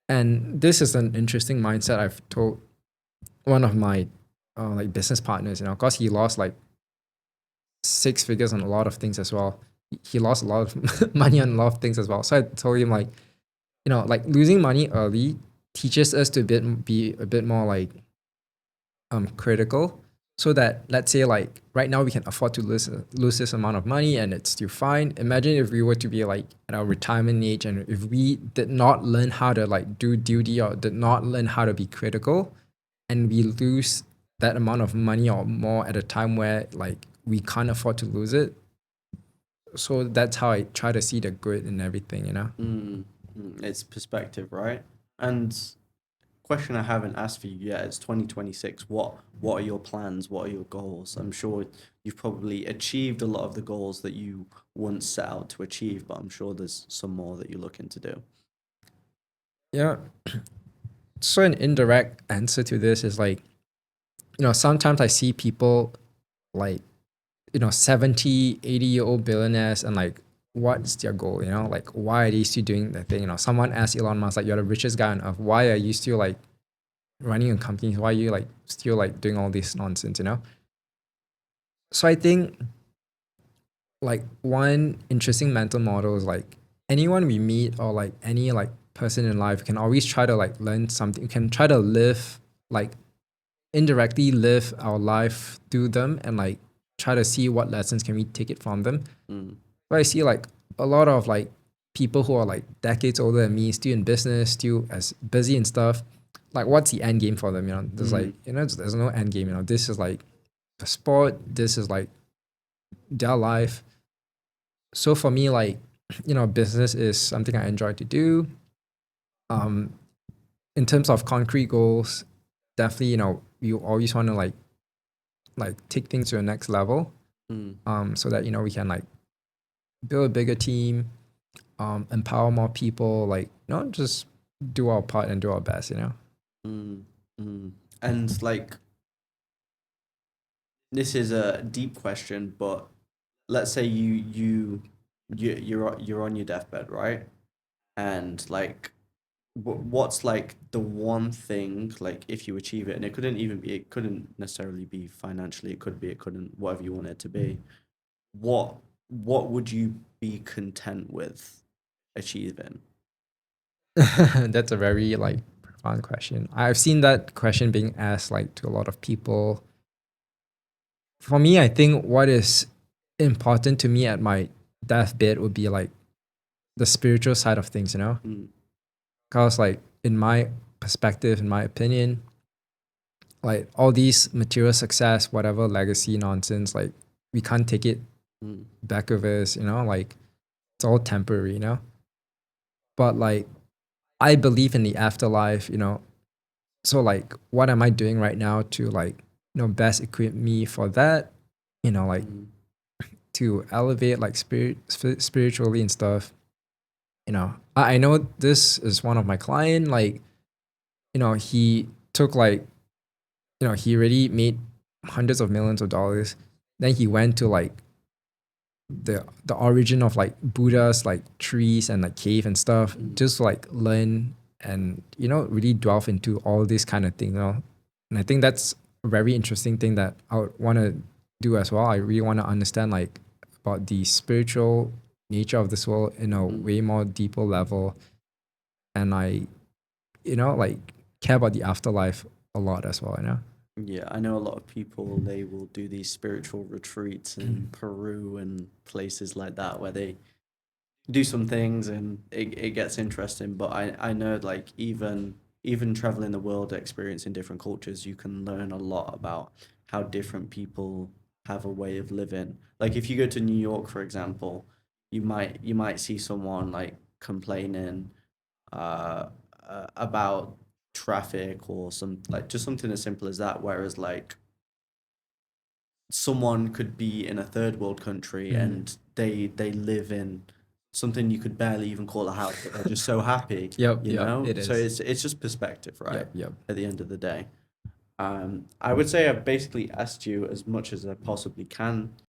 And this is an interesting mindset I've told one of my like business partners, because he lost like 6 figures on a lot of things as well. He lost a lot of money on a lot of things as well. So I told him like, like losing money early teaches us to be a bit more like critical, so that let's say like right now we can afford to lose this amount of money and it's still fine. Imagine if we were to be like at our retirement age and if we did not learn how to like do duty or did not learn how to be critical, and we lose that amount of money or more at a time where like we can't afford to lose it. So that's how I try to see the good in everything. It's perspective, right? And question I haven't asked for you yet, it's 2026. What are your plans? What are your goals? I'm sure you've probably achieved a lot of the goals that you once set out to achieve, but I'm sure there's some more that you're looking to do. Yeah. So an indirect answer to this is like, sometimes I see people like, 70, 80-year-old billionaires and like, what's their goal? Like, why are they still doing that thing? Someone asked Elon Musk, like, you're the richest guy on earth. Why are you still like running a company? Why are you like still like doing all this nonsense? So I think like one interesting mental model is like anyone we meet or like any like person in life can always try to like learn something. You can try to live like indirectly live our life through them and like try to see what lessons can we take it from them. But I see like a lot of like people who are like decades older than me, still in business, still as busy and stuff. Like, what's the end game for them? There's like there's no end game. This is like a sport. This is like their life. So for me, like business is something I enjoy to do. In terms of concrete goals, definitely you always want to like take things to the next level. So that we can like build a bigger team, empower more people, like just do our part and do our best. And like, this is a deep question, but let's say you're on your deathbed, right? And like, what's like the one thing, like if you achieve it, and it couldn't necessarily be financially, it couldn't, whatever you want it to be. What would you be content with achieving? That's a very like profound question. I've seen that question being asked like to a lot of people. For me, I think what is important to me at my deathbed would be like the spiritual side of things. Because like in my perspective, in my opinion, like all these material success, whatever legacy nonsense, like we can't take it back of us, you know, like it's all temporary, you know. But like I believe in the afterlife, you know. So like what am I doing right now to like, you know, best equip me for that, you know, like to elevate like spiritually and stuff. You know, I know this is one of my client, like, you know, he took like, you know, he already made hundreds of millions of dollars. Then he went to like the origin of like Buddha's like trees and like cave and stuff, just to, like learn and, you know, really delve into all this kind of thing, you know. And I think that's a very interesting thing that I would want to do as well. I really want to understand like about the spiritual nature of this world in a way more deeper level. And I, you know, like care about the afterlife a lot as well, you know. Yeah, I know a lot of people, they will do these spiritual retreats in Peru and places like that where they do some things and it gets interesting. But I know like even traveling the world, experiencing different cultures, you can learn a lot about how different people have a way of living. Like if you go to New York, for example, you might see someone like complaining uh, about traffic or some like just something as simple as that. Whereas like someone could be in a third world country and they live in something you could barely even call a house, but they're just so happy, Yep, you yep, know? it So is. it's just perspective, right? Yep, yep. At the end of the day. I would say I've basically asked you as much as I possibly can